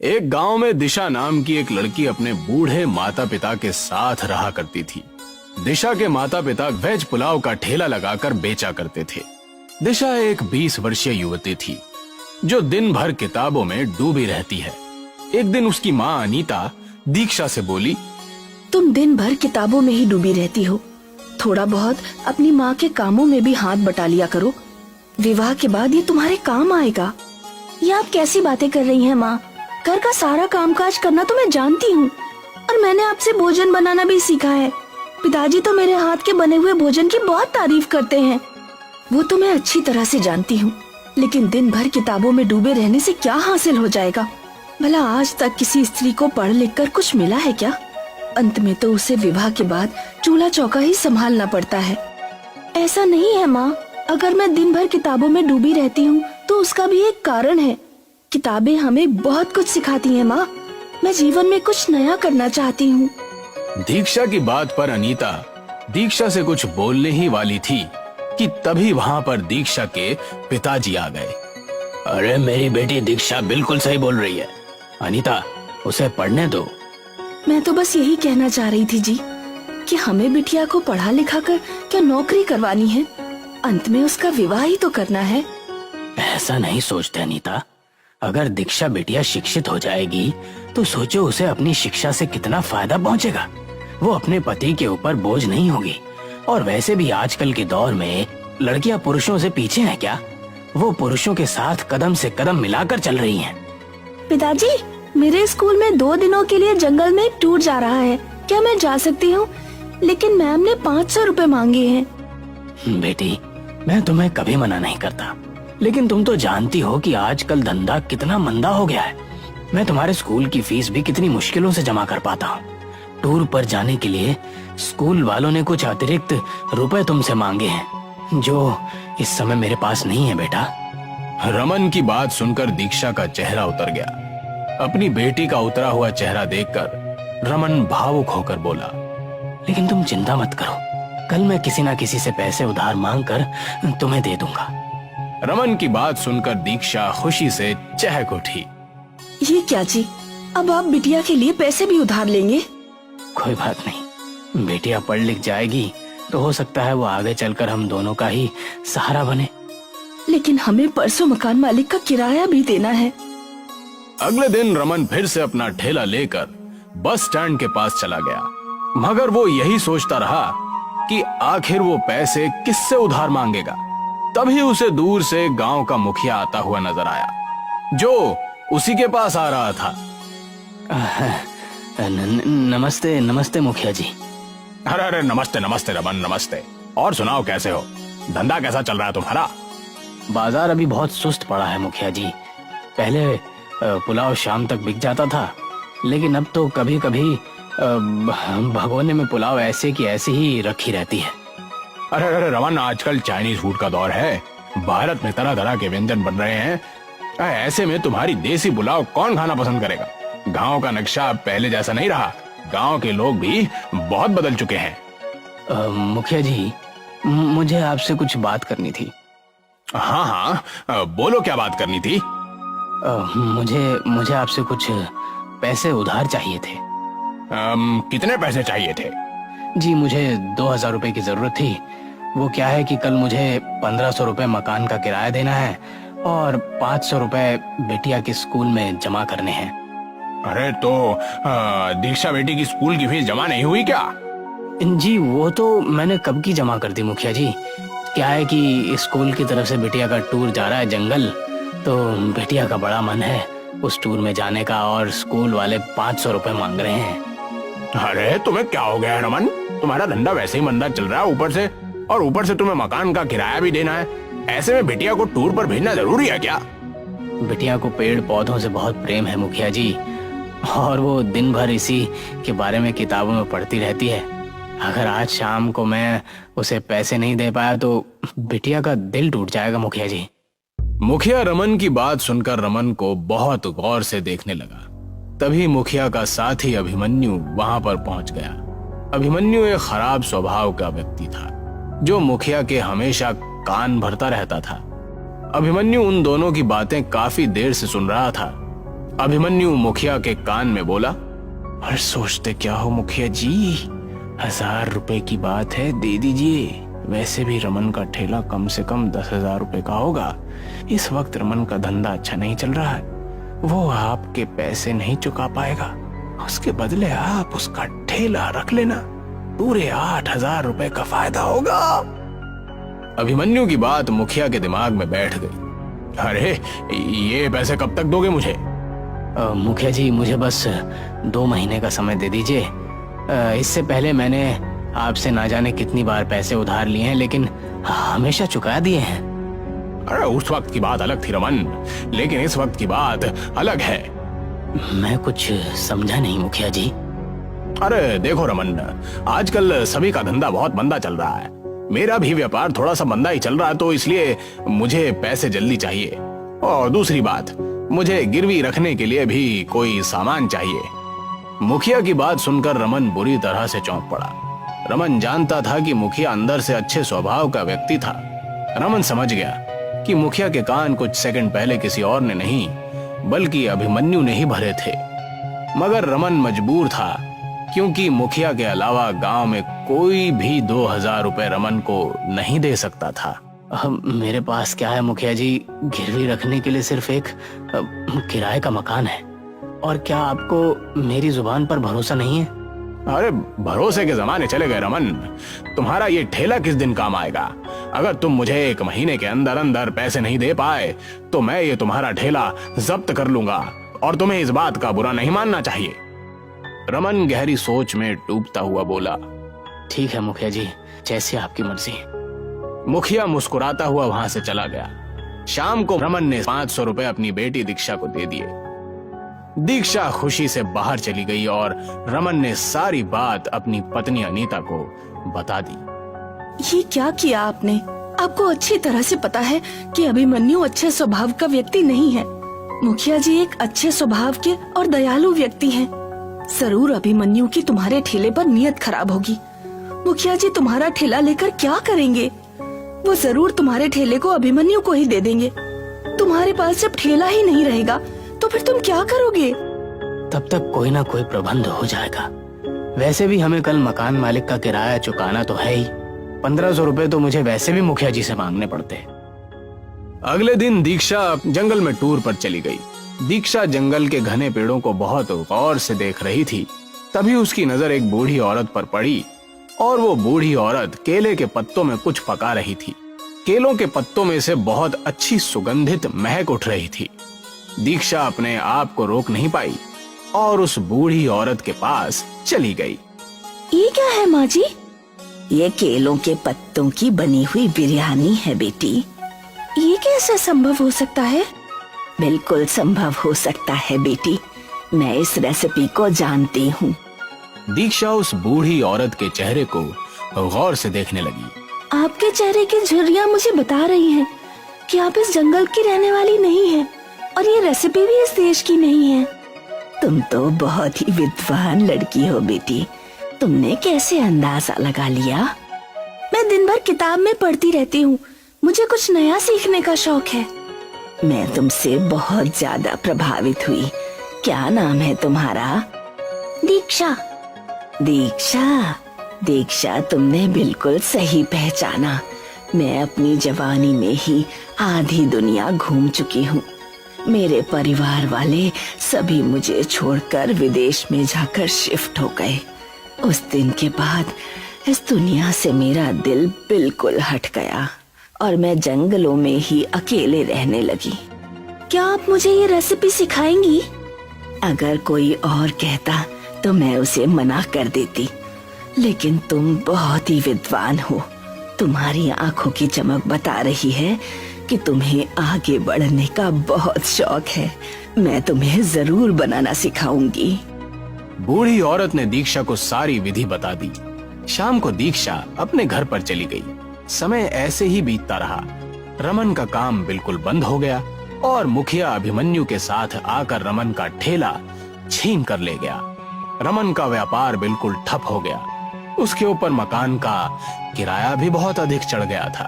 एक गांव में दिशा नाम की एक लड़की अपने बूढ़े माता पिता के साथ रहा करती थी। दिशा के माता पिता वेज पुलाव का ठेला लगाकर बेचा करते थे। दिशा एक 20 वर्षीय युवती थी जो दिन भर किताबों में डूबी रहती है। एक दिन उसकी माँ अनीता दीक्षा से बोली, तुम दिन भर किताबों में ही डूबी रहती हो, थोड़ा बहुत अपनी माँ के कामों में भी हाथ बटा लिया करो। विवाह के बाद ये तुम्हारे काम आएगा। ये आप कैसी बातें कर रही हैं माँ? घर का सारा कामकाज करना तो मैं जानती हूँ और मैंने आपसे भोजन बनाना भी सीखा है। पिताजी तो मेरे हाथ के बने हुए भोजन की बहुत तारीफ करते हैं। वो तो मैं अच्छी तरह से जानती हूँ, लेकिन दिन भर किताबों में डूबे रहने से क्या हासिल हो जाएगा? भला आज तक किसी स्त्री को पढ़ लिख कर कुछ मिला है क्या? अंत में तो उसे विवाह के बाद चूल्हा चौका ही संभालना पड़ता है। ऐसा नहीं है माँ, अगर मैं दिन भर किताबों में डूबी रहती हूँ तो उसका भी एक कारण है। किताबें हमें बहुत कुछ सिखाती हैं माँ। मैं जीवन में कुछ नया करना चाहती हूँ। दीक्षा की बात पर अनीता दीक्षा से कुछ बोलने ही वाली थी कि तभी वहां पर दीक्षा के पिताजी आ गए। अरे मेरी बेटी दीक्षा बिल्कुल सही बोल रही है, अनीता उसे पढ़ने दो। मैं तो बस यही कहना चाह रही थी जी कि हमें बिटिया को पढ़ा लिखा कर क्या नौकरी करवानी है? अंत में उसका विवाह ही तो करना है। ऐसा नहीं सोचते अनीता, अगर दीक्षा बिटिया शिक्षित हो जाएगी तो सोचो उसे अपनी शिक्षा से कितना फायदा पहुंचेगा। वो अपने पति के ऊपर बोझ नहीं होगी। और वैसे भी आजकल के दौर में लड़कियां पुरुषों से पीछे हैं क्या? वो पुरुषों के साथ कदम से कदम मिलाकर चल रही हैं। पिताजी, मेरे स्कूल में 2 दिनों के लिए जंगल में एक टूर जा रहा है, क्या मैं जा सकती हूँ? लेकिन मैम ने 500 रुपए मांगे हैं। बेटी, मैं तुम्हें कभी मना नहीं करता, लेकिन तुम तो जानती हो कि आजकल धंधा कितना मंदा हो गया है। मैं तुम्हारे स्कूल की फीस भी कितनी मुश्किलों से जमा कर पाता हूँ। टूर पर जाने के लिए स्कूल वालों ने कुछ अतिरिक्त रुपए तुमसे मांगे हैं, जो इस समय मेरे पास नहीं है बेटा। रमन की बात सुनकर दीक्षा का चेहरा उतर गया। अपनी बेटी का उतरा हुआ चेहरा देखकर रमन भावुक होकर बोला, लेकिन तुम चिंता मत करो, कल मैं किसी ना किसी से पैसे उधार मांग कर तुम्हें दे दूंगा। रमन की बात सुनकर दीक्षा खुशी से चहक उठी। ये क्या जी, अब आप बिटिया के लिए पैसे भी उधार लेंगे? कोई बात नहीं, बेटिया पढ़ लिख जाएगी तो हो सकता है वो आगे चलकर हम दोनों का ही सहारा बने। लेकिन हमें परसों मकान मालिक का किराया भी देना है। अगले दिन रमन फिर से अपना ठेला लेकर बस स्टैंड के पास चला गया, मगर वो यही सोचता रहा कि आखिर वो पैसे किससे उधार मांगेगा। तभी उसे दूर से गांव का मुखिया आता हुआ नजर आया, जो उसी के पास आ रहा था। नमस्ते नमस्ते मुखिया जी। अरे अरे नमस्ते नमस्ते रमन, नमस्ते। और सुनाओ, कैसे हो? धंधा कैसा चल रहा है तुम्हारा? बाजार अभी बहुत सुस्त पड़ा है मुखिया जी। पहले पुलाव शाम तक बिक जाता था, लेकिन अब तो कभी कभी भगोने में पुलाव ऐसे की ऐसी ही रखी रहती है। अरे अरे रमन, आजकल चाइनीज फूड का दौर है। भारत में तरह तरह के व्यंजन बन रहे हैं। ऐसे में तुम्हारी देसी पुलाव कौन खाना पसंद करेगा? गांव का नक्शा पहले जैसा नहीं रहा। गांव के लोग भी बहुत बदल चुके हैं। मुखिया जी, मुझे आपसे कुछ बात करनी थी। हाँ हाँ, बोलो, क्या बात करनी थी? मुझे आपसे कुछ पैसे उधार चाहिए थे। कितने पैसे चाहिए थे? जी, मुझे 2000 रुपए की जरूरत थी। वो क्या है कि कल मुझे 1500 रुपए मकान का किराया देना है और 500 रुपए बेटिया के स्कूल में जमा करने हैं। अरे तो दीक्षा बेटी की स्कूल की फीस जमा नहीं हुई क्या? जी, वो तो मैंने कब की जमा कर दी मुखिया जी। क्या है कि स्कूल की तरफ से बेटिया का टूर जा रहा है जंगल, तो बेटिया का बड़ा मन है उस टूर में जाने का, और स्कूल वाले 500 रुपए मांग रहे हैं। अरे तुम्हें क्या हो गया है रमन? तुम्हारा धंधा वैसे ही मंदा चल रहा है, ऊपर से तुम्हें मकान का किराया भी देना है। ऐसे में बिटिया को टूर पर भेजना जरूरी है क्या? बिटिया को पेड़ पौधों से बहुत प्रेम है मुखिया जी, और वो दिन भर इसी के बारे में किताबों में पढ़ती रहती है। अगर आज शाम को मैं उसे पैसे नहीं दे पाया तो बिटिया का दिल टूट जाएगा मुखिया जी। मुखिया रमन की बात सुनकर रमन को बहुत गौर से देखने लगा। तभी मुखिया का साथी अभिमन्यु वहां पर पहुंच गया। अभिमन्यु एक खराब स्वभाव का व्यक्ति था, जो मुखिया के हमेशा कान भरता रहता था। अभिमन्यु उन दोनों की बातें काफी देर से सुन रहा था। अभिमन्यु मुखिया के कान में बोला, और सोचते क्या हो मुखिया जी, 1000 रुपए की बात है, दे दीजिए। वैसे भी रमन का ठेला कम से कम 10,000 रुपए का होगा। इस वक्त रमन का धंधा अच्छा नहीं चल रहा है, वो आपके पैसे नहीं चुका पाएगा। उसके बदले आप उसका ठेला रख लेना, पूरे 8,000 रुपए का फायदा होगा। अभिमन्यु की बात मुखिया के दिमाग में बैठ गई। अरे ये पैसे कब तक दोगे मुझे? मुखिया जी, मुझे बस 2 महीने का समय दे दीजिए। इससे पहले मैंने आपसे ना जाने कितनी बार पैसे उधार लिए हैं, लेकिन हमेशा चुका दिए हैं। अरे उस वक्त की बात अलग थी रमन, लेकिन इस वक्त की बात अलग है। मैं कुछ समझा नहीं मुखिया जी। अरे देखो रमन, आजकल सभी का धंधा बहुत मंदा चल रहा है। मेरा भी व्यापार थोड़ा सा मंदा ही चल रहा है, तो इसलिए मुझे पैसे जल्दी चाहिए। और दूसरी बात, मुझे गिरवी रखने के लिए भी कोई सामान चाहिए। मुखिया की बात सुनकर रमन बुरी तरह से चौंक पड़ा। रमन जानता था कि मुखिया अंदर से अच्छे स्वभाव का व्यक्ति था। रमन समझ गया कि मुखिया के कान कुछ सेकंड पहले किसी और ने नहीं बल्कि अभिमन्यु ने ही भरे थे। मगर रमन मजबूर था, क्योंकि मुखिया के अलावा गांव में कोई भी 2,000 रुपए रमन को नहीं दे सकता था। मेरे पास क्या है मुखिया जी, गिरवी रखने के लिए सिर्फ एक किराए का मकान है। और क्या आपको मेरी जुबान पर भरोसा नहीं है? अरे भरोसे के जमाने चले गए रमन। तुम्हारा ये ठेला किस दिन काम आएगा? अगर तुम मुझे 1 महीने के अंदर अंदर पैसे नहीं दे पाए तो मैं ये तुम्हारा ठेला जब्त कर लूंगा, और तुम्हें इस बात का बुरा नहीं मानना चाहिए। रमन गहरी सोच में डूबता हुआ बोला, ठीक है मुखिया जी, जैसी आपकी मर्जी। मुखिया मुस्कुराता हुआ वहां से चला गया। शाम को रमन ने 500 रुपए अपनी बेटी दीक्षा को दे दिए। दीक्षा खुशी से बाहर चली गई और रमन ने सारी बात अपनी पत्नी अनीता को बता दी। ये क्या किया आपने? आपको अच्छी तरह से पता है कि अभिमन्यु अच्छे स्वभाव का व्यक्ति नहीं है। मुखिया जी एक अच्छे स्वभाव के और दयालु व्यक्ति हैं। जरूर अभिमन्यु की तुम्हारे ठेले पर नियत खराब होगी। मुखिया जी तुम्हारा ठेला लेकर क्या करेंगे? वो जरूर तुम्हारे ठेले को अभिमन्यु को ही दे देंगे। तुम्हारे पास जब ठेला ही नहीं रहेगा तो फिर तुम क्या करोगे? तब तक कोई ना कोई प्रबंध हो जाएगा। वैसे भी हमें कल मकान मालिक का किराया चुकाना तो है ही। 1500 रुपए तो मुझे वैसे भी मुखिया जी से मांगने पड़ते। अगले दिन दीक्षा जंगल में टूर पर चली गई। दीक्षा जंगल के घने पेड़ों को बहुत गौर से देख रही थी। तभी उसकी नजर एक बूढ़ी औरत पर पड़ी, और वो बूढ़ी औरत केले के पत्तों में कुछ पका रही थी। केलों के पत्तों में से बहुत अच्छी सुगंधित महक उठ रही थी। दीक्षा अपने आप को रोक नहीं पाई और उस बूढ़ी औरत के पास चली गई। ये क्या है माँ जी? ये केलों के पत्तों की बनी हुई बिरयानी है बेटी। ये कैसे संभव हो सकता है? बिल्कुल संभव हो सकता है बेटी, मैं इस रेसिपी को जानती हूँ। दीक्षा उस बूढ़ी औरत के चेहरे को गौर से देखने लगी। आपके चेहरे की झुर्रियाँ मुझे बता रही हैं कि आप इस जंगल की रहने वाली नहीं हैं, और ये रेसिपी भी इस देश की नहीं है। तुम तो बहुत ही विद्वान लड़की हो बेटी, तुमने कैसे अंदाजा लगा लिया? मैं दिन भर किताब में पढ़ती रहती हूँ, मुझे कुछ नया सीखने का शौक है। मैं तुमसे बहुत ज्यादा प्रभावित हुई। क्या नाम है तुम्हारा? दीक्षा। दीक्षा, दीक्षा तुमने बिल्कुल सही पहचाना। मैं अपनी जवानी में ही आधी दुनिया घूम चुकी हूँ। मेरे परिवार वाले सभी मुझे छोड़कर विदेश में जाकर शिफ्ट हो गए। उस दिन के बाद इस दुनिया से मेरा दिल बिल्कुल हट गया और मैं जंगलों में ही अकेले रहने लगी। क्या आप मुझे ये रेसिपी सिखाएंगी? अगर कोई और कहता तो मैं उसे मना कर देती, लेकिन तुम बहुत ही विद्वान हो। तुम्हारी आंखों की चमक बता रही है कि तुम्हें आगे बढ़ने का बहुत शौक है। मैं तुम्हें जरूर बनाना सिखाऊंगी। बूढ़ी औरत ने दीक्षा को सारी विधि बता दी। शाम को दीक्षा अपने घर पर चली गई। समय ऐसे ही बीतता रहा। रमन का काम बिल्कुल बंद हो गया और मुखिया अभिमन्यु के साथ आकर रमन का ठेला छीन कर ले गया। रमन का व्यापार बिल्कुल ठप हो गया। उसके ऊपर मकान का किराया भी बहुत अधिक चढ़ गया था।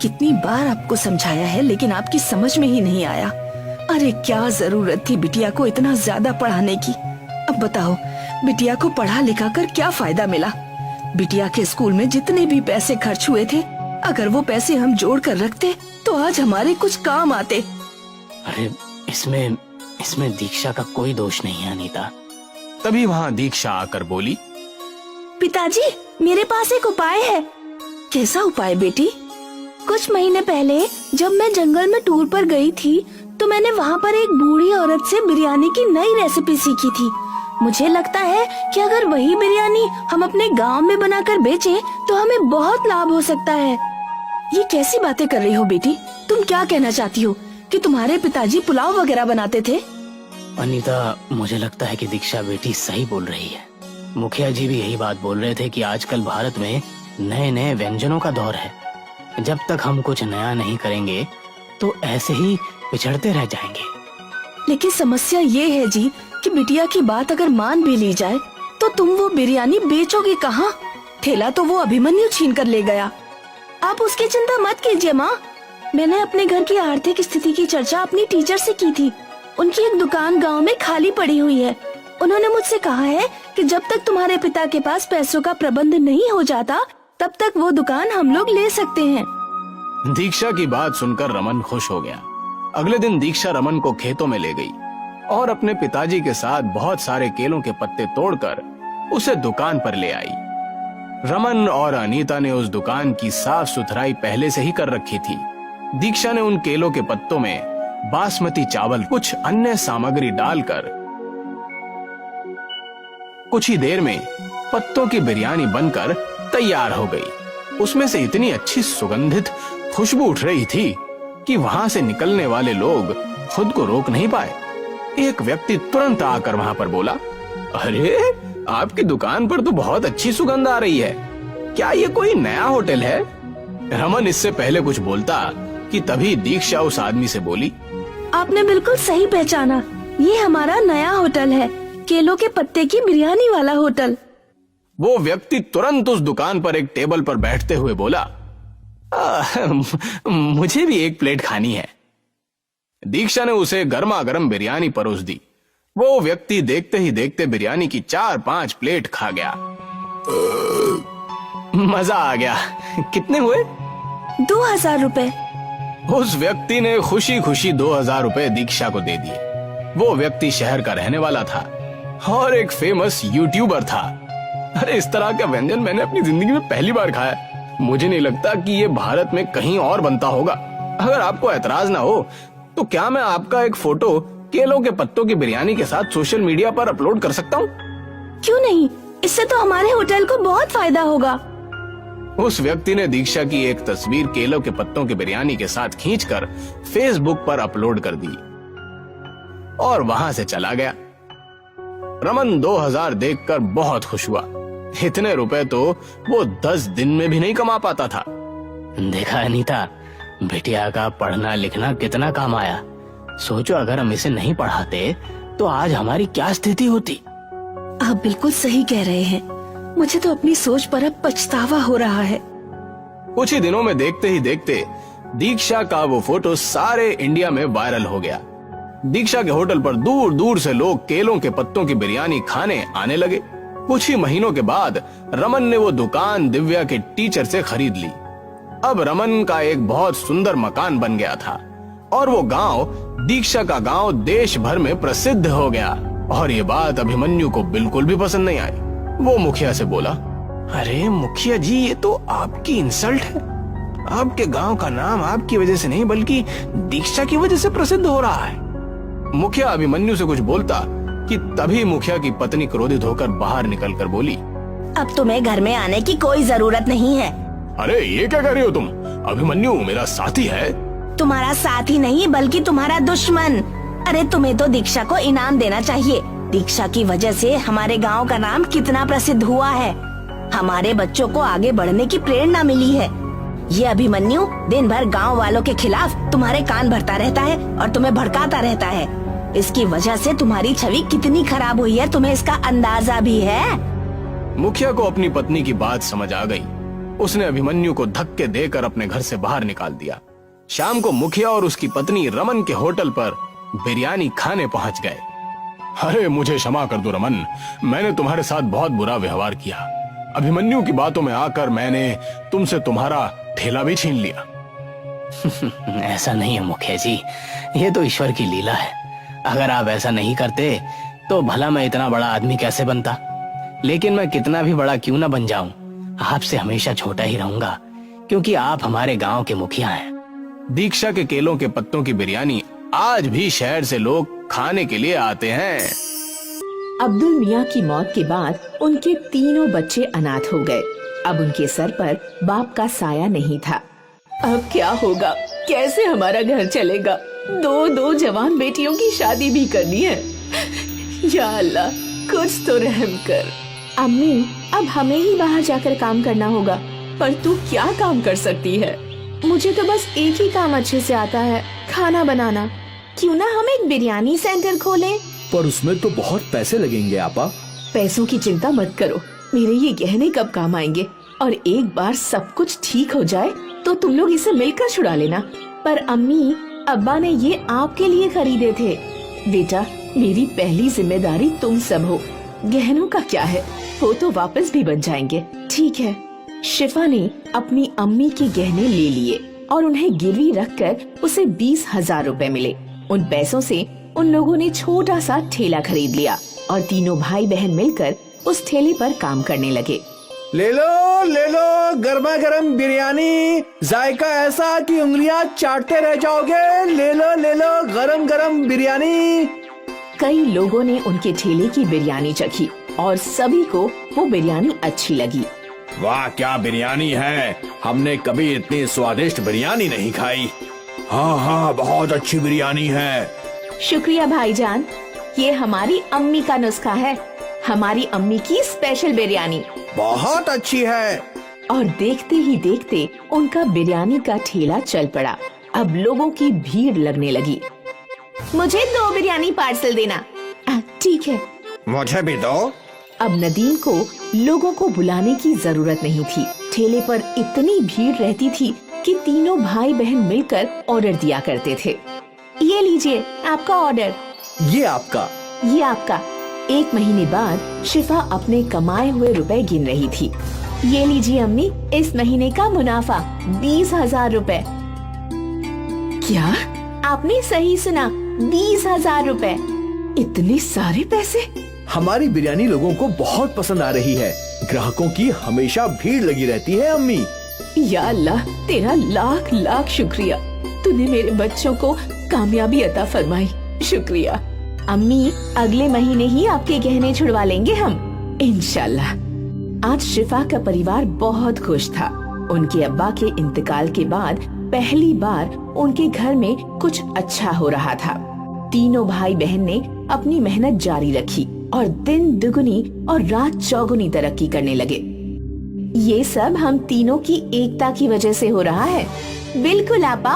कितनी बार आपको समझाया है, लेकिन आपकी समझ में ही नहीं आया। अरे क्या जरूरत थी बिटिया को इतना ज्यादा पढ़ाने की। अब बताओ, बिटिया को पढ़ा लिखा कर क्या फायदा मिला? बिटिया के स्कूल में जितने भी पैसे खर्च हुए थे, अगर वो पैसे हम जोड़ कर रखते तो आज हमारे कुछ काम आते। अरे इसमें दीक्षा का कोई दोष नहीं है अनीता। तभी वहाँ दीक्षा आकर बोली, पिताजी, मेरे पास एक उपाय है। कैसा उपाय बेटी? कुछ महीने पहले जब मैं जंगल में टूर पर गई थी तो मैंने वहाँ पर एक बूढ़ी औरत से बिरयानी की नई रेसिपी सीखी थी। मुझे लगता है कि अगर वही बिरयानी हम अपने गांव में बनाकर बेचें तो हमें बहुत लाभ हो सकता है। ये कैसी बातें कर रही हो बेटी? तुम क्या कहना चाहती हो कि तुम्हारे पिताजी पुलाव वगैरह बनाते थे? अनीता, मुझे लगता है कि दीक्षा बेटी सही बोल रही है। मुखिया जी भी यही बात बोल रहे थे कि आजकल भारत में नए नए व्यंजनों का दौर है। जब तक हम कुछ नया नहीं करेंगे तो ऐसे ही पिछड़ते रह जाएंगे। लेकिन समस्या ये है जी कि बिटिया की बात अगर मान भी ली जाए तो तुम वो बिरयानी बेचोगे कहाँ? ठेला तो वो अभिमन्यु छीन कर ले गया। आप उसकी चिंता मत कीजिए माँ। मैंने अपने घर की आर्थिक स्थिति की चर्चा अपनी टीचर से की थी। उनकी एक दुकान गांव में खाली पड़ी हुई है। उन्होंने मुझसे कहा है कि जब तक तुम्हारे पिता के पास पैसों का प्रबंध नहीं हो जाता तब तक वो दुकान हम लोग ले सकते हैं। दीक्षा की बात सुनकर रमन खुश हो गया। अगले दिन दीक्षा रमन को खेतों में ले गई और अपने पिताजी के साथ बहुत सारे केलों के पत्ते तोड़कर उसे दुकान पर ले आई। रमन और अनीता ने उस दुकान की साफ सुथराई पहले से ही कर रखी थी। दीक्षा ने उन केलों के पत्तों में बासमती चावल कुछ अन्य सामग्री डालकर कुछ ही देर में पत्तों की बिरयानी बनकर तैयार हो गई। उसमें से इतनी अच्छी सुगंधित खुशबू उठ रही थी कि वहां से निकलने वाले लोग खुद को रोक नहीं पाए। एक व्यक्ति तुरंत आकर वहां पर बोला, अरे आपकी दुकान पर तो बहुत अच्छी सुगंध आ रही है। क्या ये कोई नया होटल है? रमन इससे पहले कुछ बोलता कि तभी दीक्षा उस आदमी से बोली, आपने बिल्कुल सही पहचाना। ये हमारा नया होटल है, केलों के पत्ते की बिरयानी वाला होटल। वो व्यक्ति तुरंत उस दुकान पर एक टेबल पर बैठते हुए बोला, मुझे भी एक प्लेट खानी है। दीक्षा ने उसे गर्मा गर्म बिरयानी परोस दी। वो व्यक्ति देखते ही देखते बिरयानी की 4-5 प्लेट खा गया। मजा आ गया। कितने हुए? 2000 रुपए। उस व्यक्ति ने खुशी खुशी 2000 रुपए दीक्षा को दे दिए। वो व्यक्ति शहर का रहने वाला था और एक फेमस यूट्यूबर था। अरे इस तरह का व्यंजन मैंने अपनी जिंदगी में पहली बार खाया। मुझे नहीं लगता कि ये भारत में कहीं और बनता होगा। अगर आपको ऐतराज ना हो तो क्या मैं आपका एक फोटो केलों के पत्तों की बिरयानी के साथ सोशल मीडिया पर अपलोड कर सकता हूँ? क्यों नहीं, इससे तो हमारे होटल को बहुत फायदा होगा। उस व्यक्ति ने दीक्षा की एक तस्वीर केलों के पत्तों की बिरयानी के साथ खींचकर फेसबुक पर अपलोड कर दी और वहां से चला गया। रमन 2000 देखकर बहुत खुश हुआ। इतने रुपए तो वो 10 दिन में भी नहीं कमा पाता था। देखा अनीता, बिटिया का पढ़ना लिखना कितना काम आया। सोचो अगर हम इसे नहीं पढ़ाते तो आज हमारी क्या स्थिति होती। आप बिल्कुल सही कह रहे हैं। मुझे तो अपनी सोच पर अब पछतावा हो रहा है। कुछ ही दिनों में देखते ही देखते दीक्षा का वो फोटो सारे इंडिया में वायरल हो गया। दीक्षा के होटल पर दूर दूर से लोग केलों के पत्तों की बिरयानी खाने आने लगे। कुछ ही महीनों के बाद रमन ने वो दुकान दिव्या के टीचर से खरीद ली। अब रमन का एक बहुत सुंदर मकान बन गया था और वो गांव, दीक्षा का गांव, देश भर में प्रसिद्ध हो गया। और ये बात अभिमन्यु को बिल्कुल भी पसंद नहीं आई। वो मुखिया से बोला, अरे मुखिया जी, ये तो आपकी इंसल्ट है। आपके गांव का नाम आपकी वजह से नहीं बल्कि दीक्षा की वजह से प्रसिद्ध हो रहा है। मुखिया अभिमन्यु से कुछ बोलता कि तभी मुखिया की पत्नी क्रोधित होकर बाहर निकलकर बोली, अब तुम्हें घर में आने की कोई जरूरत नहीं है। अरे ये क्या कर रही हो तुम? अभिमन्यु मेरा साथी है। तुम्हारा साथी नहीं बल्कि तुम्हारा दुश्मन। अरे तुम्हें तो दीक्षा को इनाम देना चाहिए। दीक्षा की वजह से हमारे गांव का नाम कितना प्रसिद्ध हुआ है। हमारे बच्चों को आगे बढ़ने की प्रेरणा मिली है। ये अभिमन्यु दिन भर गांव वालों के खिलाफ तुम्हारे कान भरता रहता है और तुम्हें भड़काता रहता है। इसकी वजह से तुम्हारी छवि कितनी खराब हुई है, तुम्हें इसका अंदाजा भी है? मुखिया को अपनी पत्नी की बात समझ आ गई। उसने अभिमन्यु को धक्के देकर अपने घर से बाहर निकाल दिया। शाम को मुखिया और उसकी पत्नी रमन के होटल पर बिरयानी खाने पहुंच गए। अरे मुझे क्षमा कर दो रमन, मैंने तुम्हारे साथ बहुत बुरा व्यवहार किया। अभिमन्यु की बातों में आकर मैंने तुमसे तुम्हारा ठेला भी छीन लिया। ऐसा नहीं है मुखिया जी, ये तो ईश्वर की लीला है। अगर आप ऐसा नहीं करते तो भला मैं इतना बड़ा आदमी कैसे बनता। लेकिन मैं कितना भी बड़ा क्यों ना बन जाऊं, आपसे हमेशा छोटा ही रहूंगा, क्योंकि आप हमारे गांव के मुखिया हैं। दीक्षा के केलों के पत्तों की बिरयानी आज भी शहर से लोग खाने के लिए आते हैं। अब्दुल मियाँ की मौत के बाद उनके तीनों बच्चे अनाथ हो गए। अब उनके सर पर बाप का साया नहीं था। अब क्या होगा, कैसे हमारा घर चलेगा? दो जवान बेटियों की शादी भी करनी है। या अल्लाह, कुछ तो रहम कर। अम्मी, अब हमें ही बाहर जाकर काम करना होगा। पर तू क्या काम कर सकती है? मुझे तो बस एक ही काम अच्छे से आता है, खाना बनाना। क्यों ना हम एक बिरयानी सेंटर खोलें? पर उसमें तो बहुत पैसे लगेंगे आपा। पैसों की चिंता मत करो, मेरे ये गहने कब काम आएंगे। और एक बार सब कुछ ठीक हो जाए तो तुम लोग इसे मिलकर छुड़ा लेना। पर अम्मी, अब्बा ने ये आपके लिए खरीदे थे। बेटा, मेरी पहली जिम्मेदारी तुम सब हो। गहनों का क्या है, वो तो वापस भी बन जाएंगे। ठीक है। शिफा ने अपनी अम्मी के गहने ले लिए और उन्हें गिरवी रखकर उसे 20,000 रुपए मिले। उन पैसों से उन लोगों ने छोटा सा ठेला खरीद लिया और तीनों भाई बहन मिलकर उस ठेले पर काम करने लगे। ले लो गर्मा गर्म बिरयानी, जायका ऐसा कि उंगलियां चाटते रह जाओगे। ले लो गरम गरम बिरयानी। कई लोगों ने उनके ठेले की बिरयानी चखी और सभी को वो बिरयानी अच्छी लगी। वाह, क्या बिरयानी है, हमने कभी इतनी स्वादिष्ट बिरयानी नहीं खाई। हाँ, बहुत अच्छी बिरयानी है। शुक्रिया भाईजान, ये हमारी अम्मी का नुस्खा है। हमारी अम्मी की स्पेशल बिरयानी बहुत अच्छी है। और देखते ही देखते उनका बिरयानी का ठेला चल पड़ा। अब लोगों की भीड़ लगने लगी। मुझे 2 बिरयानी पार्सल देना। ठीक है। मुझे भी दो। अब नदीम को लोगों को बुलाने की जरूरत नहीं थी। ठेले पर इतनी भीड़ रहती थी कि तीनों भाई बहन मिलकर ऑर्डर दिया करते थे। ये लीजिए आपका ऑर्डर। ये आपका। ये आपका। 1 महीने बाद शिफा अपने कमाए हुए रुपए गिन रही थी। ये लीजिए अम्मी, इस महीने का मुनाफा 20,000 रुपए। क्या? आपने सही सुना, 20,000 रुपए। इतने सारे पैसे? हमारी बिरयानी लोगों को बहुत पसंद आ रही है। ग्राहकों की हमेशा भीड़ लगी रहती है अम्मी। या अल्लाह, तेरा लाख लाख शुक्रिया। तूने मेरे बच्चों को कामयाबी अता फरमाई। शुक्रिया। अम्मी, अगले महीने ही आपके गहने छुड़वा लेंगे हम, इंशाल्लाह। आज शिफा का परिवार बहुत खुश था। उनके अब्बा के इंतकाल के बाद पहली बार उनके घर में कुछ अच्छा हो रहा था। तीनों भाई बहन ने अपनी मेहनत जारी रखी और दिन दुगुनी और रात चौगुनी तरक्की करने लगे। ये सब हम तीनों की एकता की वजह से हो रहा है। बिल्कुल आपा।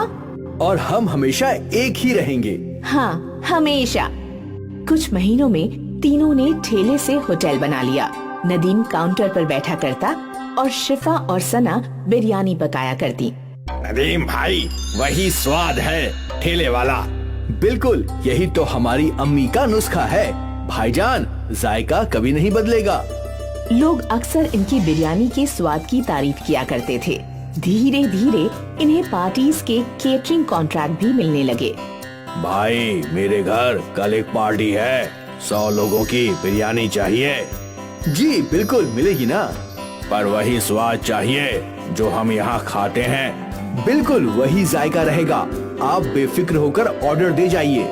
और हम हमेशा एक ही रहेंगे। हाँ, हमेशा। कुछ महीनों में तीनों ने ठेले से होटल बना लिया। नदीम काउंटर पर बैठा करता और शिफा और सना बिरयानी पकाया करती। नदीम भाई, वही स्वाद है ठेले वाला। बिल्कुल, यही तो हमारी अम्मी का नुस्खा है। भाईजान, जायका कभी नहीं बदलेगा। लोग अक्सर इनकी बिरयानी के स्वाद की तारीफ किया करते थे। धीरे धीरे इन्हें पार्टीज के केटरिंग कॉन्ट्रैक्ट भी मिलने लगे। भाई, मेरे घर कल एक पार्टी है, 100 लोगों की बिरयानी चाहिए। जी बिल्कुल मिलेगी ना, पर वही स्वाद चाहिए जो हम यहाँ खाते हैं। बिल्कुल वही जायका रहेगा, आप बेफिक्र होकर ऑर्डर दे जाइए।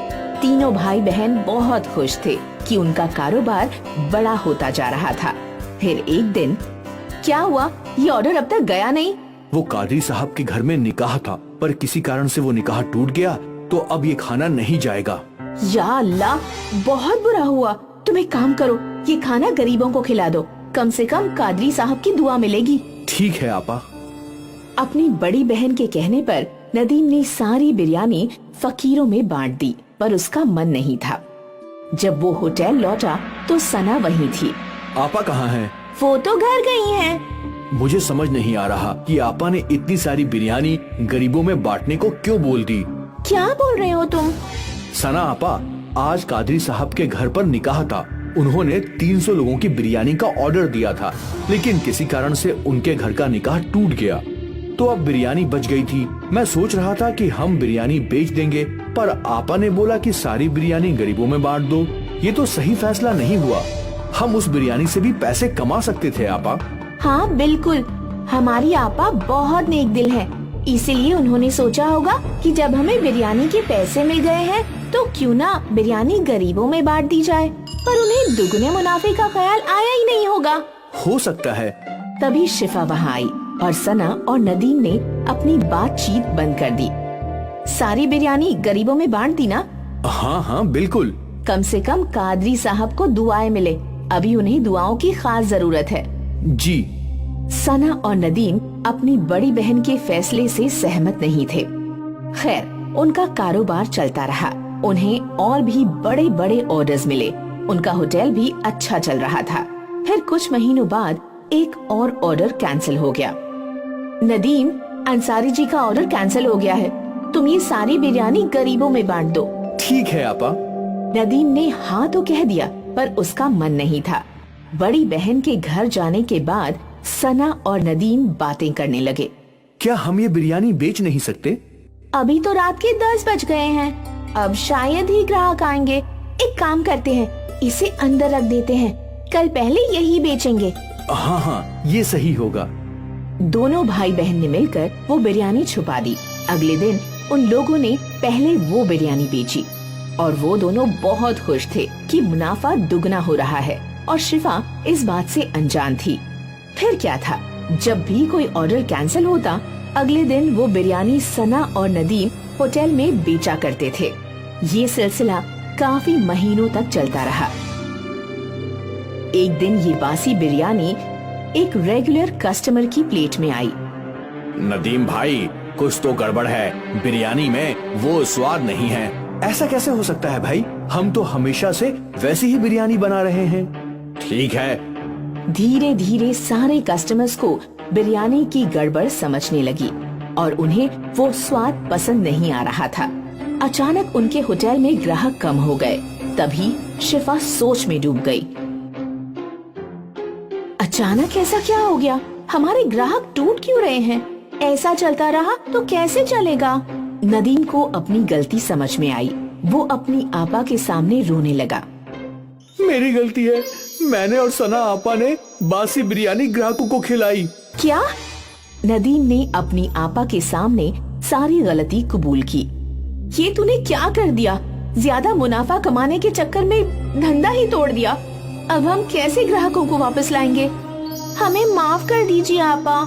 तीनों भाई बहन बहुत खुश थे कि उनका कारोबार बड़ा होता जा रहा था। फिर एक दिन क्या हुआ, ये ऑर्डर अब तक गया नहीं। वो कादरी साहब के घर में निकाह था, पर किसी कारण से वो निकाह टूट गया, तो अब ये खाना नहीं जाएगा। या अल्लाह, बहुत बुरा हुआ। तुम एक काम करो, ये खाना गरीबों को खिला दो, कम से कम कादरी साहब की दुआ मिलेगी। ठीक है आपा। अपनी बड़ी बहन के कहने पर नदीम ने सारी बिरयानी फकीरों में बांट दी, पर उसका मन नहीं था। जब वो होटल लौटा तो सना वहीं थी। आपा कहाँ हैं? वो तो घर गई हैं। मुझे समझ नहीं आ रहा कि आपा ने इतनी सारी बिरयानी गरीबों में बांटने को क्यों बोल दी। क्या बोल रहे हो तुम? सना आपा, आज कादरी साहब के घर पर निकाह था। उन्होंने 300 लोगों की बिरयानी का ऑर्डर दिया था, लेकिन किसी कारण से उनके घर का निकाह टूट गया, तो अब बिरयानी बच गई थी। मैं सोच रहा था कि हम बिरयानी बेच देंगे, पर आपा ने बोला कि सारी बिरयानी गरीबों में बांट दो। ये तो सही फैसला नहीं हुआ। हम उस बिरयानी से भी पैसे कमा सकते थे आपा। हाँ बिल्कुल, हमारी आपा बहुत नेक दिल है, इसीलिए उन्होंने सोचा होगा कि जब हमें बिरयानी के पैसे मिल गए हैं तो क्यों ना बिरयानी गरीबों में बांट दी जाए। पर उन्हें दुगने मुनाफे का ख्याल आया ही नहीं होगा। हो सकता है। तभी शिफा वहाँ आई और सना और नदीम ने अपनी बातचीत बंद कर दी। सारी बिरयानी गरीबों में बांट दी ना? हाँ हाँ बिल्कुल। कम से कम कादरी साहब को दुआएं मिले, अभी उन्हें दुआओं की खास जरूरत है। जी। सना और नदीम अपनी बड़ी बहन के फैसले से सहमत नहीं थे। खैर, उनका कारोबार चलता रहा। उन्हें और भी बड़े बड़े ऑर्डर्स मिले। उनका होटल भी अच्छा चल रहा था। फिर कुछ महीनों बाद एक और ऑर्डर कैंसिल हो गया। नदीम, अंसारी जी का ऑर्डर कैंसिल हो गया है, तुम ये सारी बिरयानी गरीबों में बांट दो। ठीक है आपा। नदीम ने हाँ तो कह दिया, पर उसका मन नहीं था। बड़ी बहन के घर जाने के बाद सना और नदीम बातें करने लगे। क्या हम ये बिरयानी बेच नहीं सकते? अभी तो रात के 10 बज गए हैं, अब शायद ही ग्राहक आएंगे। एक काम करते हैं, इसे अंदर रख देते हैं, कल पहले यही बेचेंगे। हाँ हाँ, ये सही होगा। दोनों भाई बहन ने मिलकर वो बिरयानी छुपा दी। अगले दिन उन लोगों ने पहले वो बिरयानी बेची और वो दोनों बहुत खुश थे कि मुनाफा दुगना हो रहा है, और शिफा इस बात से अनजान थी। फिर क्या था, जब भी कोई ऑर्डर कैंसिल होता, अगले दिन वो बिरयानी सना और नदीम होटल में बेचा करते थे। ये सिलसिला काफी महीनों तक चलता रहा। एक दिन ये बासी बिरयानी एक रेगुलर कस्टमर की प्लेट में आई। नदीम भाई, कुछ तो गड़बड़ है, बिरयानी में वो स्वाद नहीं है। ऐसा कैसे हो सकता है भाई? हम तो हमेशा से वैसी ही बिरयानी बना रहे हैं। ठीक है। धीरे धीरे सारे कस्टमर्स को बिरयानी की गड़बड़ समझने लगी और उन्हें वो स्वाद पसंद नहीं आ रहा था। अचानक उनके होटल में ग्राहक कम हो गए। तभी शिफा सोच में डूब गई। अचानक ऐसा क्या हो गया? हमारे ग्राहक टूट क्यों रहे हैं? ऐसा चलता रहा तो कैसे चलेगा? नदीम को अपनी गलती समझ में आई। वो अपनी आपा के सामने रोने लगा। मेरी गलती है, मैंने और सना आपा ने बासी बिरयानी ग्राहकों को खिलाई। क्या? नदीम ने अपनी आपा के सामने सारी गलती कबूल की। ये तूने क्या कर दिया? ज्यादा मुनाफा कमाने के चक्कर में धंधा ही तोड़ दिया। अब हम कैसे ग्राहकों को वापस लाएंगे? हमें माफ कर दीजिए आपा।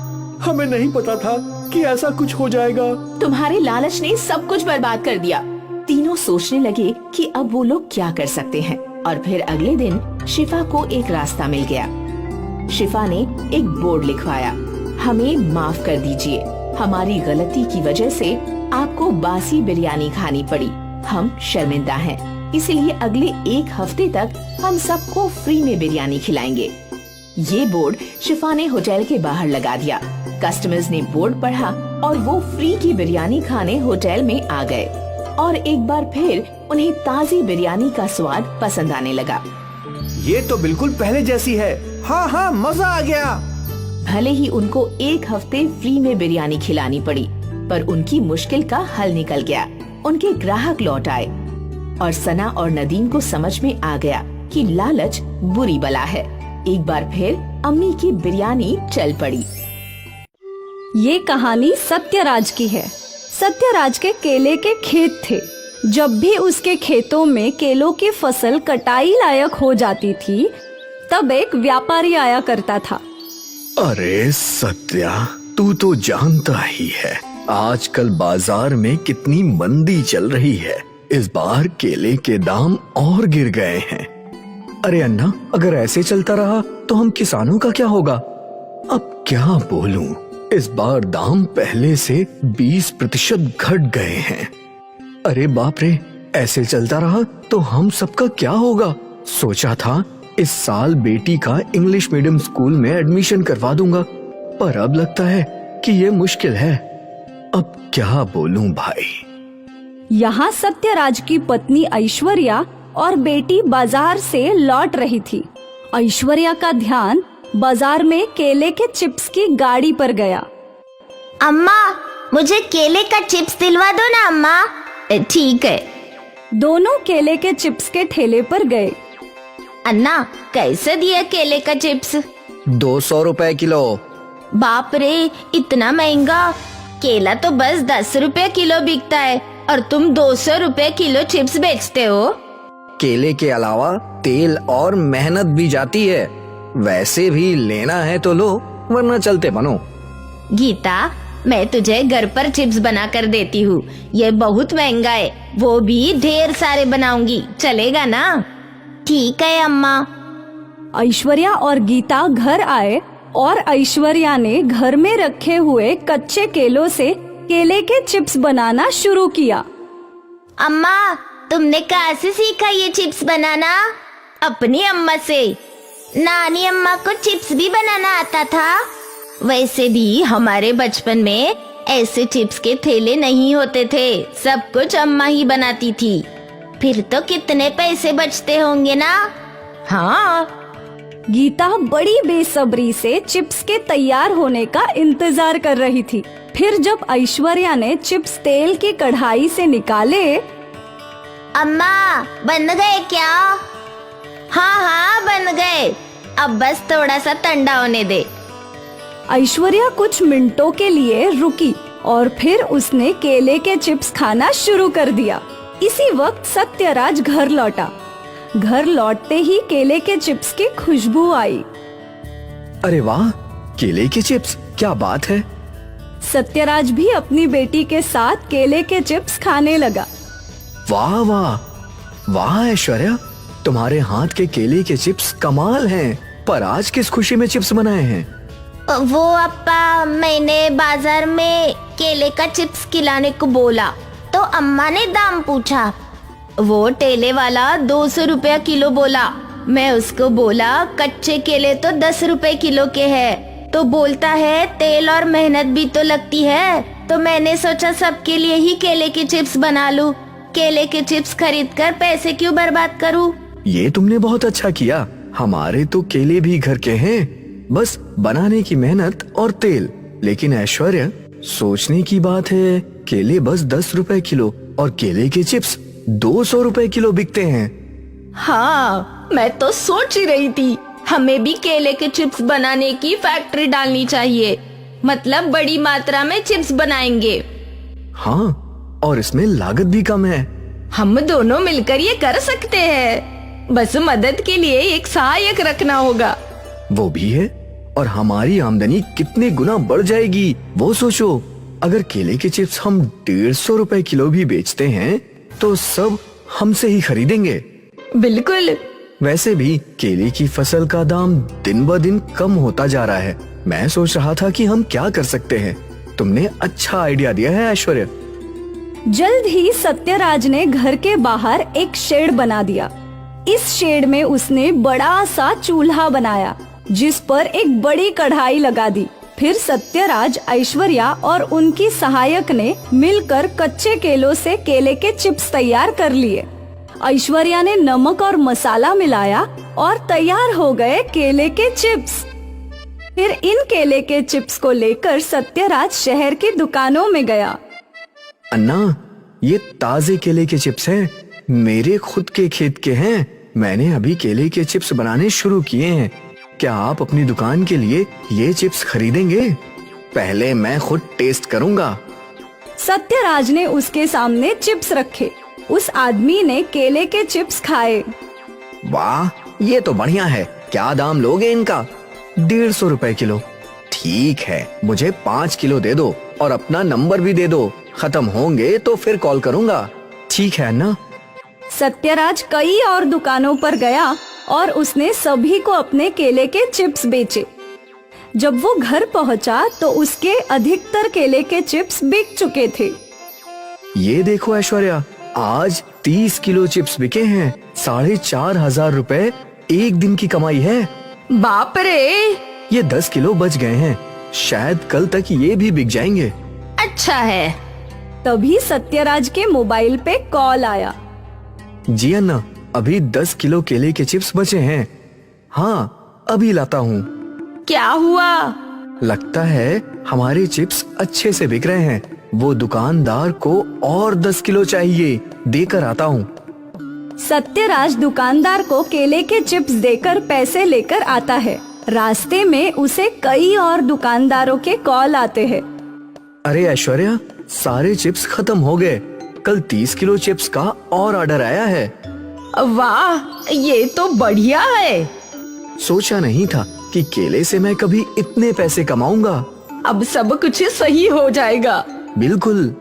हमें नहीं पता था कि ऐसा कुछ हो जाएगा। तुम्हारे लालच ने सब कुछ बर्बाद कर दिया। तीनों सोचने लगे कि अब वो लोग क्या कर सकते हैं, और फिर अगले दिन शिफा को एक रास्ता मिल गया। शिफा ने एक बोर्ड लिखवाया, हमें माफ कर दीजिए, हमारी गलती की वजह से आपको बासी बिरयानी खानी पड़ी, हम शर्मिंदा हैं, इसलिए अगले 1 हफ्ते तक हम सबको फ्री में बिरयानी खिलाएंगे। ये बोर्ड शिफा ने होटल के बाहर लगा दिया। कस्टमर्स ने बोर्ड पढ़ा और वो फ्री की बिरयानी खाने होटल में आ गए, और एक बार फिर उन्हें ताज़ी बिरयानी का स्वाद पसंद आने लगा। ये तो बिल्कुल पहले जैसी है। हाँ हाँ, मजा आ गया। भले ही उनको 1 हफ्ते फ्री में बिरयानी खिलानी पड़ी, पर उनकी मुश्किल का हल निकल गया। उनके ग्राहक लौट आए और सना और नदीम को समझ में आ गया कि लालच बुरी बला है। एक बार फिर अम्मी की बिरयानी चल पड़ी। ये कहानी सत्यराज की है। सत्यराज के केले के खेत थे। जब भी उसके खेतों में केलों की फसल कटाई लायक हो जाती थी, तब एक व्यापारी आया करता था। अरे सत्या, तू तो जानता ही है आजकल बाजार में कितनी मंदी चल रही है। इस बार केले के दाम और गिर गए हैं। अरे अन्ना, अगर ऐसे चलता रहा तो हम किसानों का क्या होगा? अब क्या बोलूं, इस बार दाम पहले से 20% घट गए हैं। अरे बाप रे, ऐसे चलता रहा तो हम सबका क्या होगा? सोचा था इस साल बेटी का इंग्लिश मीडियम स्कूल में एडमिशन करवा दूंगा, पर अब लगता है कि ये मुश्किल है। अब क्या बोलूं भाई, यहाँ सत्यराज की पत्नी ऐश्वर्या और बेटी बाजार से लौट रही थी। ऐश्वर्या का ध्यान बाजार में केले के चिप्स की गाड़ी पर गया। अम्मा, मुझे केले का चिप्स दिलवा दो ना अम्मा। ठीक है। दोनों केले के चिप्स के ठेले पर गए। अन्ना, कैसे दिया केले का चिप्स? 200 रुपए किलो। बाप रे, इतना महंगा। केला तो बस 10 रुपए किलो बिकता है और तुम 200 रुपए किलो चिप्स बेचते हो। केले के अलावा तेल और मेहनत भी जाती है। वैसे भी लेना है तो लो, वरना चलते बनो। गीता, मैं तुझे घर पर चिप्स बना कर देती हूँ। ये बहुत महंगा है, वो भी ढेर सारे बनाऊंगी, चलेगा ना? ठीक है अम्मा। ऐश्वर्या और गीता घर आए और ऐश्वर्या ने घर में रखे हुए कच्चे केलों से केले के चिप्स बनाना शुरू किया। अम्मा, तुमने कहाँ से सीखा ये चिप्स बनाना? अपनी अम्मा से। नानी अम्मा को चिप्स भी बनाना आता था। वैसे भी हमारे बचपन में ऐसे चिप्स के थैले नहीं होते थे, सब कुछ अम्मा ही बनाती थी। फिर तो कितने पैसे बचते होंगे ना? हाँ। गीता बड़ी बेसब्री से चिप्स के तैयार होने का इंतजार कर रही थी। फिर जब ऐश्वर्या ने चिप्स तेल की कढ़ाई से निकाले। अम्मा, बन गए क्या? हाँ हाँ, बन गए। अब बस थोड़ा सा ठंडा होने दे। ऐश्वर्या कुछ मिनटों के लिए रुकी और फिर उसने केले के चिप्स खाना शुरू कर दिया। इसी वक्त सत्यराज घर लौटा। घर लौटते ही केले के चिप्स की खुशबू आई। अरे वाह, केले के चिप्स, क्या बात है। सत्यराज भी अपनी बेटी के साथ केले के चिप्स खाने लगा। वाह वाह वाह ऐश्वर्या, तुम्हारे हाथ के केले के चिप्स कमाल हैं। पर आज किस खुशी में चिप्स बनाए हैं? वो अप्पा, मैंने बाजार में केले का चिप्स खिलाने को बोला तो अम्मा ने दाम पूछा। वो ठेले वाला 200 रुपया किलो बोला। मैं उसको बोला कच्चे केले तो 10 रुपए किलो के हैं। तो बोलता है तेल और मेहनत भी तो लगती है। तो मैंने सोचा सबके लिए ही केले के चिप्स बना लूं। केले के चिप्स खरीद कर पैसे क्यों बर्बाद करूं? ये तुमने बहुत अच्छा किया। हमारे तो केले भी घर के हैं, बस बनाने की मेहनत और तेल। लेकिन ऐश्वर्या, सोचने की बात है, केले बस 10 रुपए किलो और केले के चिप्स 200 रुपए किलो बिकते हैं। हाँ, मैं तो सोच ही रही थी हमें भी केले के चिप्स बनाने की फैक्ट्री डालनी चाहिए। मतलब बड़ी मात्रा में चिप्स बनाएंगे। हाँ, और इसमें लागत भी कम है। हम दोनों मिलकर ये कर सकते हैं। बस मदद के लिए एक सहायक रखना होगा। वो भी है, और हमारी आमदनी कितने गुना बढ़ जाएगी वो सोचो। अगर केले के चिप्स हम 150 रुपए किलो भी बेचते हैं तो सब हमसे ही खरीदेंगे। बिल्कुल। वैसे भी केले की फसल का दाम दिन ब दिन कम होता जा रहा है। मैं सोच रहा था कि हम क्या कर सकते हैं। तुमने अच्छा आइडिया दिया है ऐश्वर्या। जल्द ही सत्यराज ने घर के बाहर एक शेड बना दिया। इस शेड में उसने बड़ा सा चूल्हा बनाया जिस पर एक बड़ी कढ़ाई लगा दी। फिर सत्यराज, ऐश्वर्या और उनकी सहायक ने मिलकर कच्चे केलों से केले के चिप्स तैयार कर लिए। ऐश्वर्या ने नमक और मसाला मिलाया और तैयार हो गए केले के चिप्स। फिर इन केले के चिप्स को लेकर सत्यराज शहर की दुकानों में गया। अन्ना, ये ताजे केले के चिप्स हैं, मेरे खुद के खेत के हैं। मैंने अभी केले के चिप्स बनाने शुरू किए हैं। क्या आप अपनी दुकान के लिए ये चिप्स खरीदेंगे? पहले मैं खुद टेस्ट करूंगा। सत्यराज ने उसके सामने चिप्स रखे। उस आदमी ने केले के चिप्स खाए। वाह, ये तो बढ़िया है। क्या दाम लोगे इनका? 150 रुपए किलो। ठीक है, मुझे 5 किलो दे दो और अपना नंबर भी दे दो। खत्म होंगे तो फिर कॉल करूंगा। ठीक है ना? सत्यराज कई और दुकानों पर गया और उसने सभी को अपने केले के चिप्स बेचे। जब वो घर पहुंचा तो उसके अधिकतर केले के चिप्स बिक चुके थे। ये देखो ऐश्वर्या, आज 30 किलो चिप्स बिके हैं। 4,500 रुपए एक दिन की कमाई है। बाप रे! ये 10 किलो बच गए हैं। शायद कल तक ये भी बिक जाएंगे। अच्छा है। तभी सत्यराज के मोबाइल पे कॉल आया। जी अन्ना, अभी 10 किलो केले के चिप्स बचे हैं। हाँ, अभी लाता हूँ। क्या हुआ? लगता है हमारे चिप्स अच्छे से बिक रहे हैं। वो दुकानदार को और 10 किलो चाहिए, देकर आता हूँ। सत्यराज दुकानदार को केले के चिप्स देकर पैसे लेकर आता है। रास्ते में उसे कई और दुकानदारों के कॉल आते हैं। अरे ऐश्वर्या, सारे चिप्स खत्म हो गए। कल 30 किलो चिप्स का और ऑर्डर आया है। वाह, ये तो बढ़िया है। सोचा नहीं था कि केले से मैं कभी इतने पैसे कमाऊंगा। अब सब कुछ सही हो जाएगा। बिल्कुल।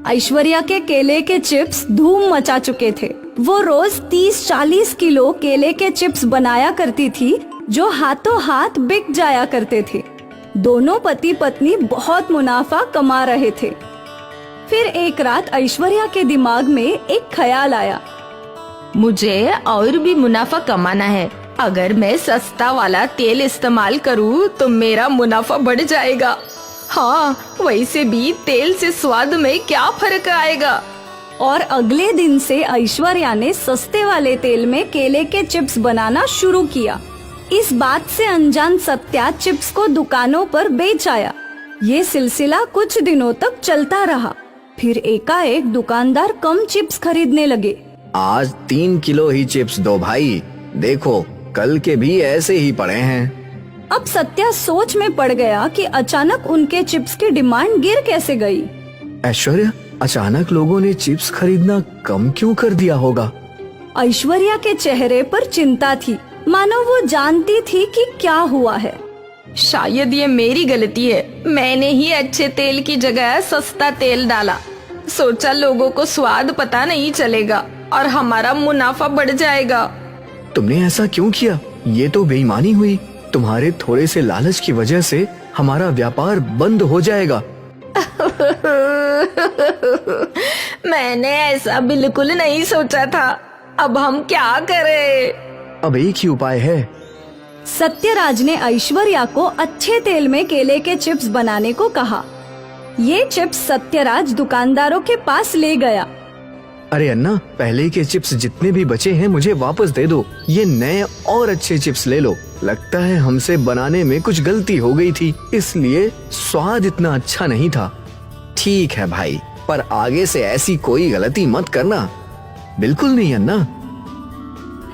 ऐश्वर्या के केले के चिप्स धूम मचा चुके थे। वो रोज 30-40 किलो केले के चिप्स बनाया करती थी, जो हाथों हाथ बिक जाया करते थे। दोनों पति पत्नी बहुत मुनाफा कमा रहे थे। फिर एक रात ऐश्वर्या के दिमाग में एक ख्याल आया। मुझे और भी मुनाफा कमाना है। अगर मैं सस्ता वाला तेल इस्तेमाल करूँ तो मेरा मुनाफा बढ़ जाएगा। हाँ, वैसे भी तेल से स्वाद में क्या फर्क आएगा। और अगले दिन से ऐश्वर्या ने सस्ते वाले तेल में केले के चिप्स बनाना शुरू किया। इस बात से अनजान सत्या चिप्स को दुकानों पर बेच आया। ये सिलसिला कुछ दिनों तक चलता रहा। फिर एकाएक दुकानदार कम चिप्स खरीदने लगे। आज 3 किलो ही चिप्स दो भाई। देखो, कल के भी ऐसे ही पड़े हैं। अब सत्या सोच में पड़ गया कि अचानक उनके चिप्स की डिमांड गिर कैसे गई। ऐश्वर्या, अचानक लोगों ने चिप्स खरीदना कम क्यों कर दिया होगा? ऐश्वर्या के चेहरे पर चिंता थी, मानो वो जानती थी कि क्या हुआ है। शायद ये मेरी गलती है। मैंने ही अच्छे तेल की जगह सस्ता तेल डाला। सोचा लोगों को स्वाद पता नहीं चलेगा और हमारा मुनाफा बढ़ जाएगा। तुमने ऐसा क्यों किया? ये तो बेईमानी हुई। तुम्हारे थोड़े से लालच की वजह से हमारा व्यापार बंद हो जाएगा। मैंने ऐसा बिल्कुल नहीं सोचा था। अब हम क्या करें? अब एक ही उपाय है। सत्यराज ने ऐश्वर्या को अच्छे तेल में केले के चिप्स बनाने को कहा। ये चिप्स सत्यराज दुकानदारों के पास ले गया। अरे अन्ना, पहले के चिप्स जितने भी बचे हैं मुझे वापस दे दो। ये नए और अच्छे चिप्स ले लो। लगता है हमसे बनाने में कुछ गलती हो गई थी, इसलिए स्वाद इतना अच्छा नहीं था। ठीक है भाई, पर आगे से ऐसी कोई गलती मत करना। बिल्कुल नहीं अन्ना।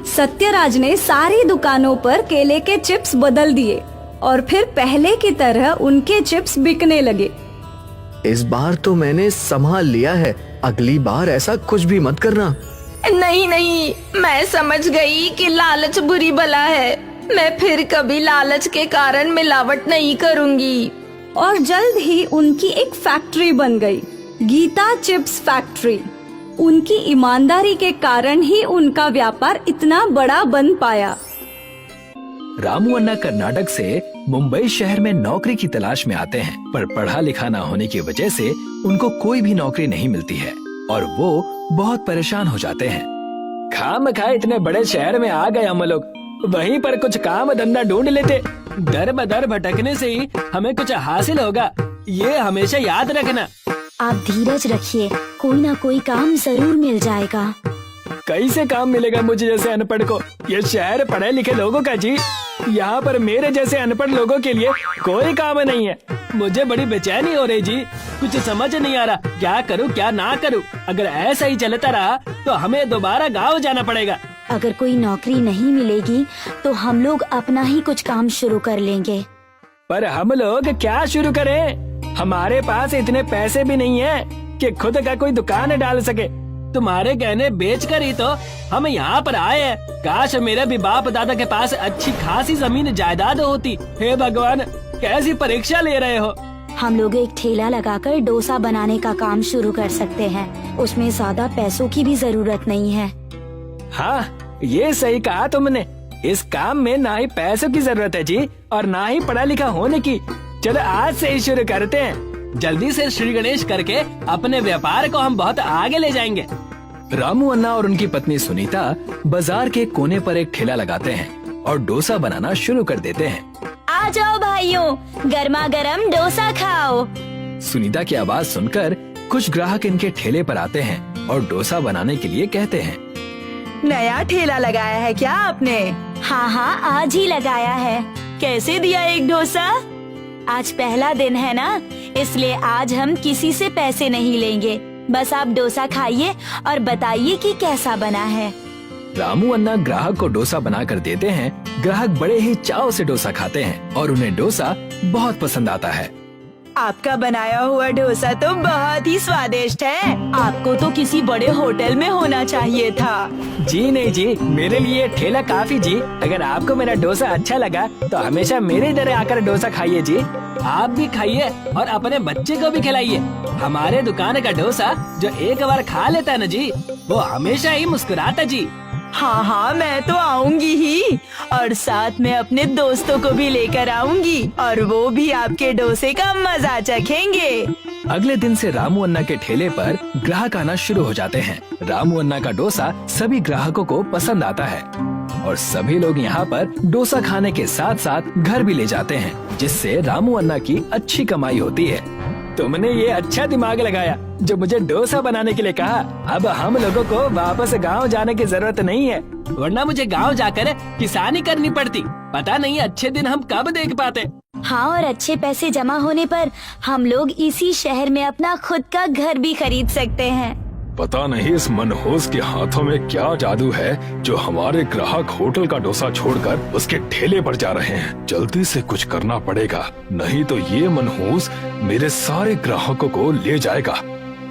सत्यराज ने सारी दुकानों पर केले के चिप्स बदल दिए और फिर पहले की तरह उनके चिप्स बिकने लगे। इस बार तो मैंने संभाल लिया है। अगली बार ऐसा कुछ भी मत करना। नहीं नहीं, मैं समझ गई कि लालच बुरी बला है। मैं फिर कभी लालच के कारण मिलावट नहीं करूंगी। और जल्द ही उनकी एक फैक्ट्री बन गई, गीता चिप्स फैक्ट्री। उनकी ईमानदारी के कारण ही उनका व्यापार इतना बड़ा बन पाया। रामू अन्ना कर्नाटक से मुंबई शहर में नौकरी की तलाश में आते हैं, पर पढ़ा लिखा न होने की वजह से उनको कोई भी नौकरी नहीं मिलती है और वो बहुत परेशान हो जाते हैं। खामखा इतने बड़े शहर में आ गए हम लोग, वहीं पर कुछ काम धंधा ढूंढ लेते। दर बदर भटकने से ही हमें कुछ हासिल होगा, ये हमेशा याद रखना। आप धीरज रखिए, कोई ना कोई काम जरूर मिल जाएगा। कैसे काम मिलेगा मुझे जैसे अनपढ़ को? ये शहर पढ़े लिखे लोगों का जी। यहाँ पर मेरे जैसे अनपढ़ लोगों के लिए कोई काम नहीं है। मुझे बड़ी बेचैनी हो रही जी, कुछ समझ नहीं आ रहा क्या करूँ क्या ना करूँ। अगर ऐसा ही चलता रहा तो हमें दोबारा गाँव जाना पड़ेगा। अगर कोई नौकरी नहीं मिलेगी तो हम लोग अपना ही कुछ काम शुरू कर लेंगे। पर हम लोग क्या शुरू करें? हमारे पास इतने पैसे भी नहीं है कि खुद का कोई दुकान डाल सके। तुम्हारे गहने बेचकर ही तो हम यहाँ पर आए हैं। काश मेरे भी बाप दादा के पास अच्छी खासी जमीन जायदाद होती। हे भगवान, कैसी परीक्षा ले रहे हो? हम लोग एक ठेला लगाकर डोसा बनाने का काम शुरू कर सकते हैं। उसमें ज्यादा पैसों की भी जरूरत नहीं है। हाँ, ये सही कहा तुमने। इस काम में ना ही पैसों की जरूरत है जी और ना ही पढ़ा लिखा होने की। चलो आज से ही शुरू करते हैं। जल्दी से श्री गणेश करके अपने व्यापार को हम बहुत आगे ले जाएंगे। रामू अन्ना और उनकी पत्नी सुनीता बाजार के कोने पर एक ठेला लगाते हैं और डोसा बनाना शुरू कर देते हैं। आ जाओ भाइयों, गर्मा गर्म डोसा खाओ। सुनीता की आवाज सुनकर कुछ ग्राहक इनके ठेले पर आते हैं और डोसा बनाने के लिए कहते हैं। नया ठेला लगाया है क्या आपने? हाँ हाँ, आज ही लगाया है। कैसे दिया एक डोसा? आज पहला दिन है ना, इसलिए आज हम किसी से पैसे नहीं लेंगे। बस आप डोसा खाइए और बताइए कि कैसा बना है। रामू अन्ना ग्राहक को डोसा बना कर देते हैं। ग्राहक बड़े ही चाव से डोसा खाते हैं और उन्हें डोसा बहुत पसंद आता है। आपका बनाया हुआ डोसा तो बहुत ही स्वादिष्ट है। आपको तो किसी बड़े होटल में होना चाहिए था। जी नहीं जी, मेरे लिए ठेला काफी जी। अगर आपको मेरा डोसा अच्छा लगा तो हमेशा मेरे इधर आकर डोसा खाइए जी। आप भी खाइए और अपने बच्चे को भी खिलाइए। हमारे दुकान का डोसा जो एक बार खा लेता है ना जी, वो हमेशा ही मुस्कुराता जी। हाँ हाँ, मैं तो आऊंगी ही, और साथ में अपने दोस्तों को भी लेकर आऊंगी और वो भी आपके डोसे का मजा चखेंगे। अगले दिन से रामू अन्ना के ठेले पर ग्राहक आना शुरू हो जाते हैं। रामू अन्ना का डोसा सभी ग्राहकों को पसंद आता है और सभी लोग यहाँ पर डोसा खाने के साथ साथ घर भी ले जाते हैं, जिससे रामू अन्ना की अच्छी कमाई होती है। तुमने ये अच्छा दिमाग लगाया जो मुझे डोसा बनाने के लिए कहा। अब हम लोगों को वापस गांव जाने की जरूरत नहीं है, वरना मुझे गांव जाकर किसानी करनी पड़ती। पता नहीं अच्छे दिन हम कब देख पाते। हाँ, और अच्छे पैसे जमा होने पर हम लोग इसी शहर में अपना खुद का घर भी खरीद सकते हैं। पता नहीं इस मनहूस के हाथों में क्या जादू है जो हमारे ग्राहक होटल का डोसा छोड़कर उसके ठेले पर जा रहे हैं। जल्दी से कुछ करना पड़ेगा, नहीं तो ये मनहूस मेरे सारे ग्राहकों को ले जाएगा।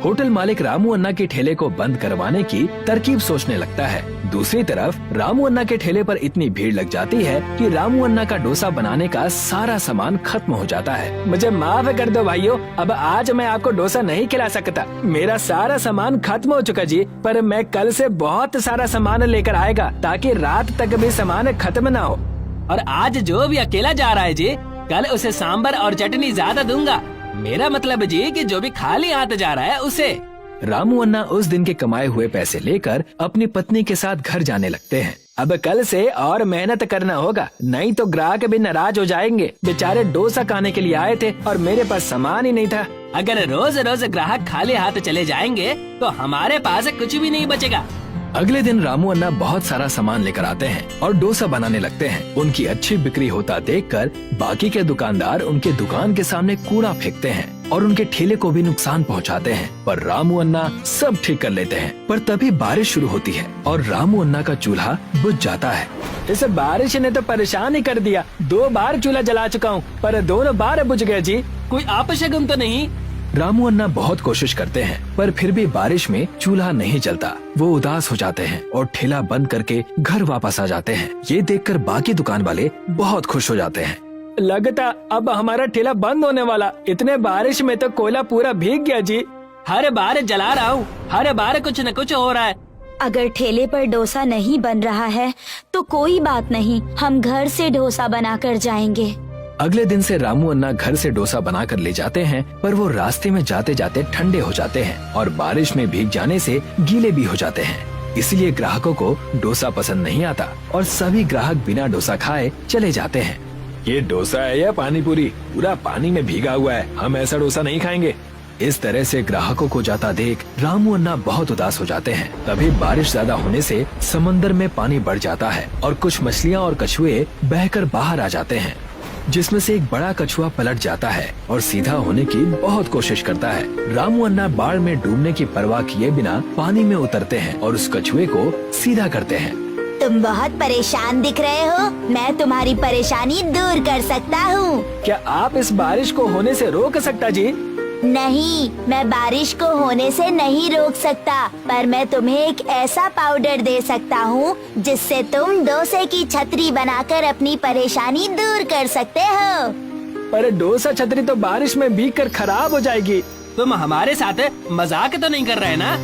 होटल मालिक रामू अन्ना के ठेले को बंद करवाने की तरकीब सोचने लगता है। दूसरी तरफ रामू अन्ना के ठेले पर इतनी भीड़ लग जाती है कि रामू अन्ना का डोसा बनाने का सारा सामान खत्म हो जाता है। मुझे माफ कर दो भाइयों, अब आज मैं आपको डोसा नहीं खिला सकता। मेरा सारा सामान खत्म हो चुका जी, पर मैं कल से बहुत सारा सामान लेकर आएगा ताकि रात तक भी सामान खत्म ना हो। और आज जो भी अकेला जा रहा है जी, कल उसे सांबर और चटनी ज्यादा दूंगा। मेरा मतलब जी कि जो भी खाली हाथ जा रहा है उसे। रामू अन्ना उस दिन के कमाए हुए पैसे लेकर अपनी पत्नी के साथ घर जाने लगते हैं। अब कल से और मेहनत करना होगा, नहीं तो ग्राहक भी नाराज हो जाएंगे। बेचारे डोसा खाने के लिए आए थे और मेरे पास सामान ही नहीं था। अगर रोज रोज ग्राहक खाली हाथ चले जाएंगे तो हमारे पास कुछ भी नहीं बचेगा। अगले दिन रामू अन्ना बहुत सारा सामान लेकर आते हैं और डोसा बनाने लगते हैं। उनकी अच्छी बिक्री होता देखकर बाकी के दुकानदार उनके दुकान के सामने कूड़ा फेंकते हैं और उनके ठेले को भी नुकसान पहुंचाते हैं, पर रामू अन्ना सब ठीक कर लेते हैं। पर तभी बारिश शुरू होती है और रामू अन्ना का चूल्हा बुझ जाता है। इस बारिश ने तो परेशान ही कर दिया। 2 बार चूल्हा जला चुका हूँ, पर दोनों बार बुझ गया जी। कोई अपशगुन तो नहीं? रामू अन्ना बहुत कोशिश करते हैं, पर फिर भी बारिश में चूल्हा नहीं जलता। वो उदास हो जाते हैं और ठेला बंद करके घर वापस आ जाते हैं। ये देखकर बाकी दुकान वाले बहुत खुश हो जाते हैं। लगता अब हमारा ठेला बंद होने वाला। इतने बारिश में तो कोयला पूरा भीग गया जी। हर बार जला रहा हूँ, हर बार कुछ न कुछ हो रहा है। अगर ठेले पर डोसा नहीं बन रहा है तो कोई बात नहीं, हम घर से डोसा बनाकर जाएंगे। अगले दिन से रामू अन्ना घर से डोसा बनाकर ले जाते हैं, पर वो रास्ते में जाते जाते ठंडे हो जाते हैं और बारिश में भीग जाने से गीले भी हो जाते हैं। इसलिए ग्राहकों को डोसा पसंद नहीं आता और सभी ग्राहक बिना डोसा खाए चले जाते हैं। ये डोसा है या पानी पूरी? पूरा पानी में भीगा हुआ है, हम ऐसा डोसा नहीं खाएंगे। इस तरह से ग्राहकों को जाता देख रामू अन्ना बहुत उदास हो जाते हैं। तभी बारिश ज्यादा होने से समंदर में पानी बढ़ जाता है और कुछ मछलियाँ और कछुए बहकर बाहर आ जाते हैं, जिसमें से एक बड़ा कछुआ पलट जाता है और सीधा होने की बहुत कोशिश करता है। रामू अन्ना बाढ़ में डूबने की परवाह किए बिना पानी में उतरते हैं और उस कछुए को सीधा करते हैं। तुम बहुत परेशान दिख रहे हो, मैं तुम्हारी परेशानी दूर कर सकता हूँ। क्या आप इस बारिश को होने से रोक सकता जी? नहीं, मैं बारिश को होने से नहीं रोक सकता, पर मैं तुम्हें एक ऐसा पाउडर दे सकता हूँ जिससे तुम डोसे की छतरी बनाकर अपनी परेशानी दूर कर सकते हो। पर डोसा छतरी तो बारिश में भीग कर खराब हो जाएगी। तुम हमारे साथ मजाक तो नहीं कर रहे ना?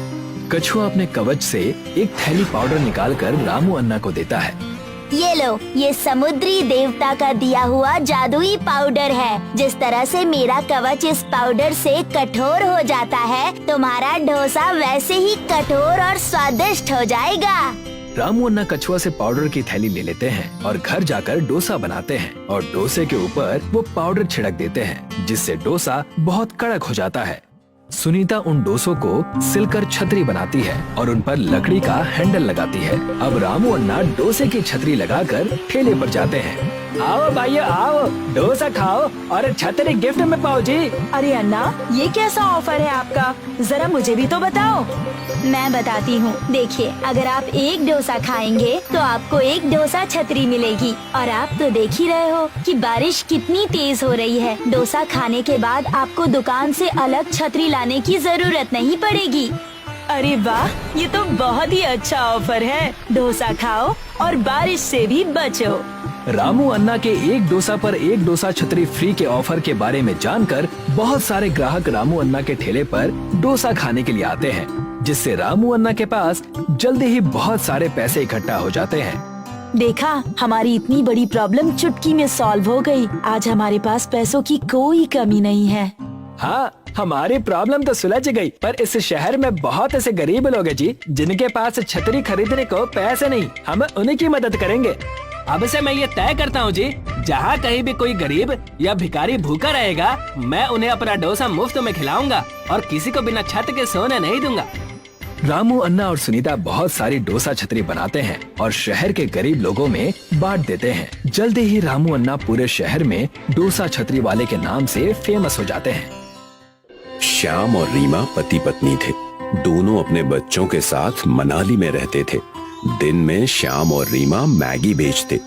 कछुआ अपने कवच से एक थैली पाउडर निकालकर रामू अन्ना को देता है। ये लो, ये समुद्री देवता का दिया हुआ जादुई पाउडर है। जिस तरह से मेरा कवच इस पाउडर से कठोर हो जाता है, तुम्हारा डोसा वैसे ही कठोर और स्वादिष्ट हो जाएगा। रामू अन्ना कछुआ से पाउडर की थैली ले लेते हैं और घर जाकर डोसा बनाते हैं और डोसे के ऊपर वो पाउडर छिड़क देते हैं, जिससे डोसा बहुत कड़क हो जाता है। सुनीता उन डोसों को सिलकर छतरी बनाती है और उन पर लकड़ी का हैंडल लगाती है। अब रामू अन्ना डोसे की छतरी लगाकर ठेले पर जाते हैं। आओ भाइयों आओ, डोसा खाओ और छतरी गिफ्ट में पाओ जी। अरे अन्ना, ये कैसा ऑफर है आपका? जरा मुझे भी तो बताओ। मैं बताती हूँ। देखिए, अगर आप एक डोसा खाएंगे तो आपको एक डोसा छतरी मिलेगी। और आप तो देख ही रहे हो कि बारिश कितनी तेज हो रही है। डोसा खाने के बाद आपको दुकान से अलग छतरी लाने की जरूरत नहीं पड़ेगी। अरे वाह, ये तो बहुत ही अच्छा ऑफर है। डोसा खाओ और बारिश से भी बचो। रामू अन्ना के एक डोसा पर एक डोसा छतरी फ्री के ऑफर के बारे में जानकर बहुत सारे ग्राहक रामू अन्ना के ठेले पर डोसा खाने के लिए आते हैं, जिससे रामू अन्ना के पास जल्दी ही बहुत सारे पैसे इकट्ठा हो जाते हैं। देखा, हमारी इतनी बड़ी प्रॉब्लम चुटकी में सॉल्व हो गई। आज हमारे पास पैसों की कोई कमी नहीं है। हाँ, हमारी प्रॉब्लम तो सुलझ गई, पर इस शहर में बहुत ऐसे गरीब लोग हैं जी जिनके पास छतरी खरीदने को पैसे नहीं। हम उन्हीं की मदद करेंगे। अब से मैं ये तय करता हूँ जी, जहाँ कहीं भी कोई गरीब या भिखारी भूखा रहेगा, मैं उन्हें अपना डोसा मुफ्त में खिलाऊंगा और किसी को बिना छत के सोने नहीं दूंगा। रामू अन्ना और सुनीता बहुत सारी डोसा छतरी बनाते हैं और शहर के गरीब लोगों में बांट देते हैं। जल्दी ही रामू अन्ना पूरे शहर में डोसा छतरी वाले के नाम से फेमस हो जाते हैं। श्याम और रीमा पति पत्नी थे। दोनों अपने बच्चों के साथ मनाली में रहते थे। दिन में श्याम और रीमा मैगी बेचते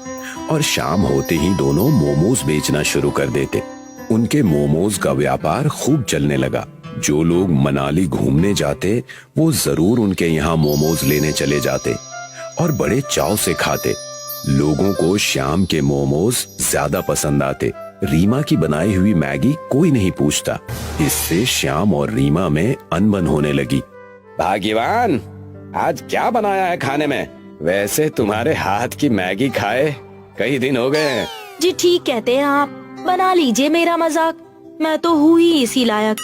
और शाम होते ही दोनों मोमोज बेचना शुरू कर देते। उनके मोमोज का व्यापार खूब चलने लगा। जो लोग मनाली घूमने जाते वो जरूर उनके यहाँ मोमोज लेने चले जाते और बड़े चाव से खाते। लोगों को श्याम के मोमोज ज्यादा पसंद आते। रीमा की बनाई हुई मैगी कोई नहीं पूछता। इससे श्याम और रीमा में अनबन होने लगी। भाग्यवान, आज क्या बनाया है खाने में? वैसे तुम्हारे हाथ की मैगी खाए कई दिन हो गए हैं। जी ठीक कहते हैं आप, बना लीजिए मेरा मजाक। मैं तो हूँ ही इसी लायक।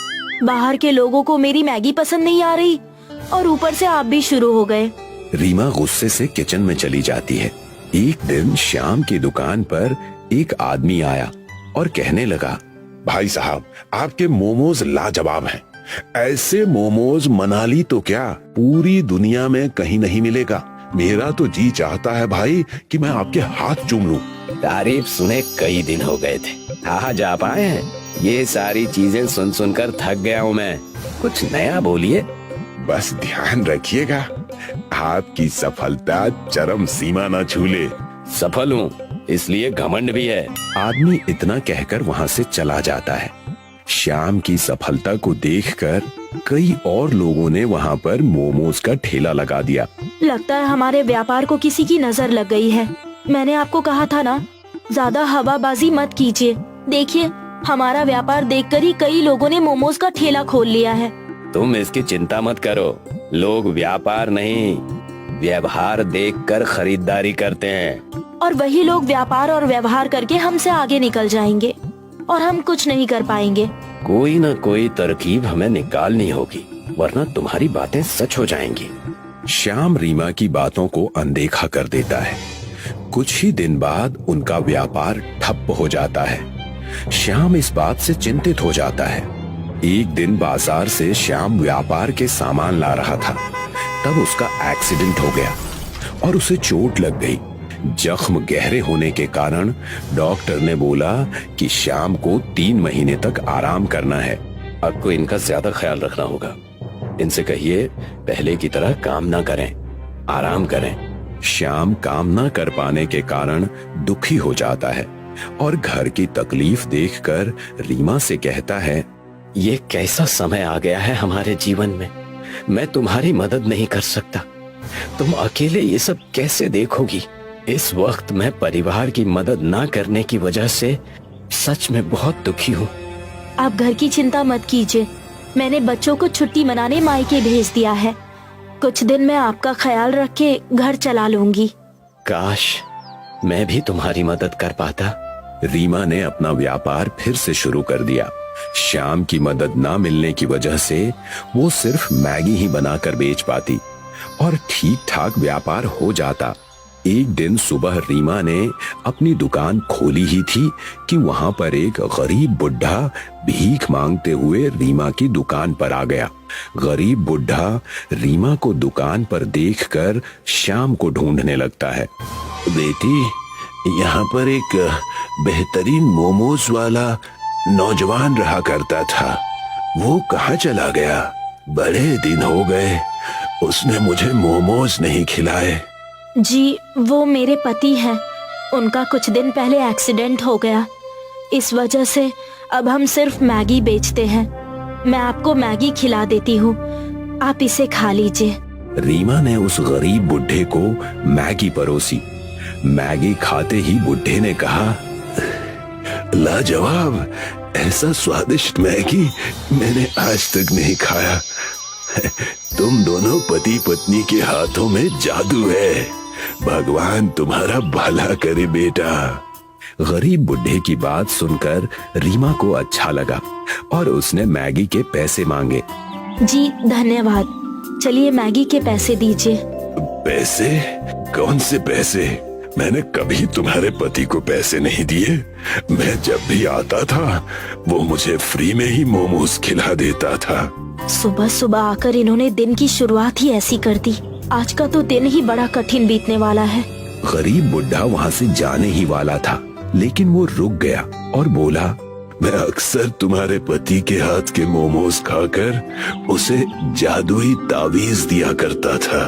बाहर के लोगों को मेरी मैगी पसंद नहीं आ रही और ऊपर से आप भी शुरू हो गए। रीमा गुस्से से किचन में चली जाती है। एक दिन श्याम की दुकान पर एक आदमी आया और कहने लगा, भाई साहब, आपके मोमोज लाजवाब हैं। ऐसे मोमोज मनाली तो क्या पूरी दुनिया में कहीं नहीं मिलेगा। मेरा तो जी चाहता है भाई कि मैं आपके हाथ चूम लूं। तारीफ सुने कई दिन हो गए थे, कहाँ जा पाए हैं। ये सारी चीजें सुन सुनकर थक गया हूँ मैं। कुछ नया बोलिए। बस ध्यान रखिएगा, आपकी सफलता चरम सीमा न छूले। सफल हूँ इसलिए घमंड भी है। आदमी इतना कहकर वहाँ से चला जाता है। श्याम की सफलता को देखकर कई और लोगों ने वहाँ पर मोमोज का ठेला लगा दिया। लगता है हमारे व्यापार को किसी की नजर लग गई है। मैंने आपको कहा था ना, ज्यादा हवाबाजी मत कीजिए। देखिए, हमारा व्यापार देखकर ही कई लोगों ने मोमोज का ठेला खोल लिया है। तुम इसकी चिंता मत करो। लोग व्यापार नहीं, व्यवहार देखकर खरीदारी करते हैं। और वही लोग व्यापार और व्यवहार करके हमसे आगे निकल जाएंगे और हम कुछ नहीं कर पाएंगे। कोई न कोई तरकीब हमें निकालनी होगी, वरना तुम्हारी बातें सच हो जाएंगी। श्याम रीमा की बातों को अनदेखा कर देता है। कुछ ही दिन बाद उनका व्यापार ठप हो जाता है। श्याम इस बात से चिंतित हो जाता है। एक दिन बाजार से श्याम व्यापार के सामान ला रहा था, तब उसका एक्सीडेंट हो गया और उसे चोट लग गई। जख्म गहरे होने के कारण डॉक्टर ने बोला कि श्याम को 3 महीने तक आराम करना है। आपको इनका ज्यादा ख्याल रखना होगा। इनसे कहिए पहले की तरह काम ना करें, आराम करें। श्याम काम ना कर पाने के कारण दुखी हो जाता है और घर की तकलीफ देखकर रीमा से कहता है, ये कैसा समय आ गया है हमारे जीवन में। मैं तुम्हारी मदद नहीं कर सकता। तुम अकेले ये सब कैसे देखोगी। इस वक्त मैं परिवार की मदद ना करने की वजह से सच में बहुत दुखी हूँ। आप घर की चिंता मत कीजिए। मैंने बच्चों को छुट्टी मनाने मायके भेज दिया है। कुछ दिन में आपका ख्याल रख के घर चला लूंगी। काश मैं भी तुम्हारी मदद कर पाता। रीमा ने अपना व्यापार फिर से शुरू कर दिया। श्याम की मदद ना मिलने की वजह से वो सिर्फ मैगी ही बनाकर बेच पाती और ठीक ठाक व्यापार हो जाता। एक दिन सुबह रीमा ने अपनी दुकान खोली ही थी कि वहां पर एक गरीब बुढ़ा भीख मांगते हुए रीमा की दुकान पर आ गया। गरीब बुढ़ा रीमा को दुकान पर देखकर श्याम को ढूंढने लगता है। बेटी, यहाँ पर एक बेहतरीन मोमोज वाला नौजवान रहा करता था, वो कहाँ चला गया? बड़े दिन हो गए उसने मुझे मोमोज नहीं खिलाए। जी, वो मेरे पति हैं। उनका कुछ दिन पहले एक्सीडेंट हो गया, इस वजह से अब हम सिर्फ मैगी बेचते हैं। मैं आपको मैगी खिला देती हूँ, आप इसे खा लीजिए। रीमा ने उस गरीब बुढ़े को मैगी परोसी। मैगी खाते ही बुढ़े ने कहा, लाजवाब, ऐसा स्वादिष्ट मैगी मैंने आज तक नहीं खाया। तुम दोनों पति पत्नी के हाथों में जादू है, भगवान तुम्हारा भला करे बेटा। गरीब बुढ़े की बात सुनकर रीमा को अच्छा लगा और उसने मैगी के पैसे मांगे। जी धन्यवाद, चलिए मैगी के पैसे दीजिए। पैसे? कौन से पैसे? मैंने कभी तुम्हारे पति को पैसे नहीं दिए। मैं जब भी आता था वो मुझे फ्री में ही मोमोज खिला देता था। सुबह सुबह आकर इन्होंने दिन की शुरुआत ही ऐसी कर दी। आज का तो दिन ही बड़ा कठिन बीतने वाला है। गरीब बुढ़ा वहाँ से जाने ही वाला था, लेकिन वो रुक गया और बोला, मैं अक्सर तुम्हारे पति के हाथ के मोमोज खाकर उसे जादुई तावीज दिया करता था,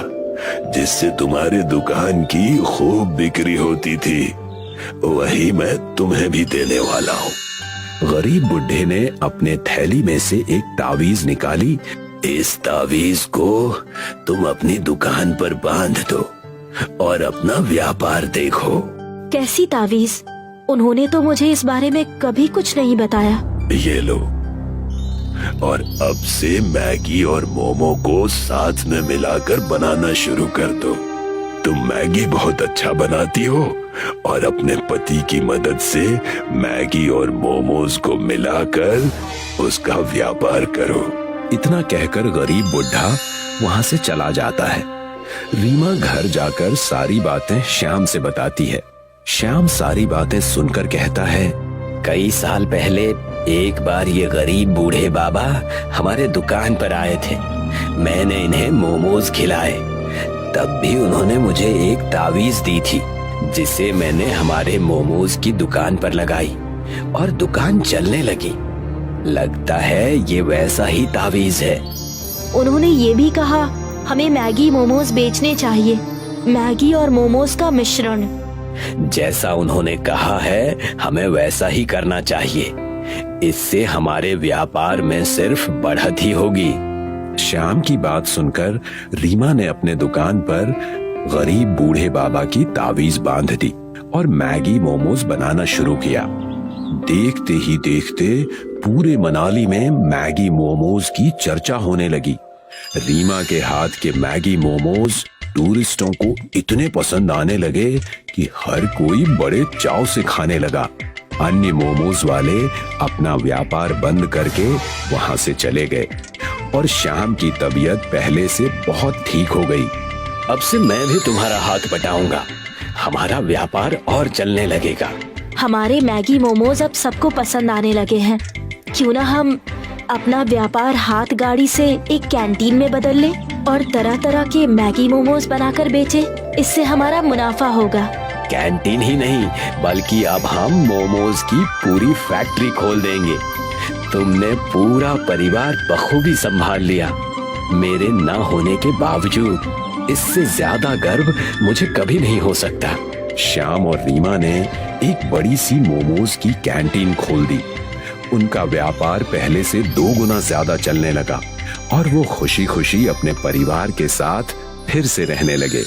जिससे तुम्हारे दुकान की खूब बिक्री होती थी। वही मैं तुम्हें भी देने वाला हूँ। गरीब बुढ़े ने अपने थैली में से एक तावीज निकाली। इस तावीज को तुम अपनी दुकान पर बांध दो और अपना व्यापार देखो। कैसी तावीज? उन्होंने तो मुझे इस बारे में कभी कुछ नहीं बताया। ये लो, और अब से मैगी और मोमो को साथ में मिलाकर बनाना शुरू कर दो। तुम मैगी बहुत अच्छा बनाती हो और अपने पति की मदद से मैगी और मोमोज को मिलाकर उसका व्यापार करो। इतना कहकर गरीब बुढ़ा वहाँ से चला जाता है। रीमा घर जाकर सारी बातें श्याम से बताती है। श्याम सारी बातें सुनकर कहता है, कई साल पहले एक बार ये गरीब बूढ़े बाबा हमारे दुकान पर आए थे। मैंने इन्हें मोमोज खिलाए, तब भी उन्होंने मुझे एक तावीज दी थी, जिसे मैंने हमारे मोमोज की दुकान पर लगाई और दुकान चलने लगी। लगता है ये वैसा ही तावीज है। उन्होंने ये भी कहा हमें मैगी मोमोज बेचने चाहिए, मैगी और मोमोज का मिश्रण। जैसा उन्होंने कहा है हमें वैसा ही करना चाहिए, इससे हमारे व्यापार में सिर्फ बढ़त ही होगी। श्याम की बात सुनकर रीमा ने अपने दुकान पर गरीब बूढ़े बाबा की तावीज बांध दी और मैगी मोमोज बनाना शुरू किया। देखते ही देखते पूरे मनाली में मैगी मोमोज की चर्चा होने लगी। रीमा के हाथ के मैगी मोमोज टूरिस्टों को इतने पसंद आने लगे कि हर कोई बड़े चाव से खाने लगा। अन्य मोमोज वाले अपना व्यापार बंद करके वहां से चले गए और श्याम की तबीयत पहले से बहुत ठीक हो गई। अब से मैं भी तुम्हारा हाथ बटाऊंगा, हमारा व्यापार और चलने लगेगा। हमारे मैगी मोमोज अब सबको पसंद आने लगे हैं। क्यों ना हम अपना व्यापार हाथ गाड़ी से एक कैंटीन में बदल लें और तरह तरह के मैगी मोमोज बनाकर बेचें। इससे हमारा मुनाफा होगा। कैंटीन ही नहीं, बल्कि अब हम मोमोज की पूरी फैक्ट्री खोल देंगे। तुमने पूरा परिवार बखूबी संभाल लिया, मेरे न होने के बावजूद। इससे ज्यादा गर्व मुझे कभी नहीं हो सकता। श्याम और रीमा ने एक बड़ी सी मोमोज की कैंटीन खोल दी। उनका व्यापार पहले से 2 गुना ज्यादा चलने लगा और वो खुशी खुशी अपने परिवार के साथ फिर से रहने लगे।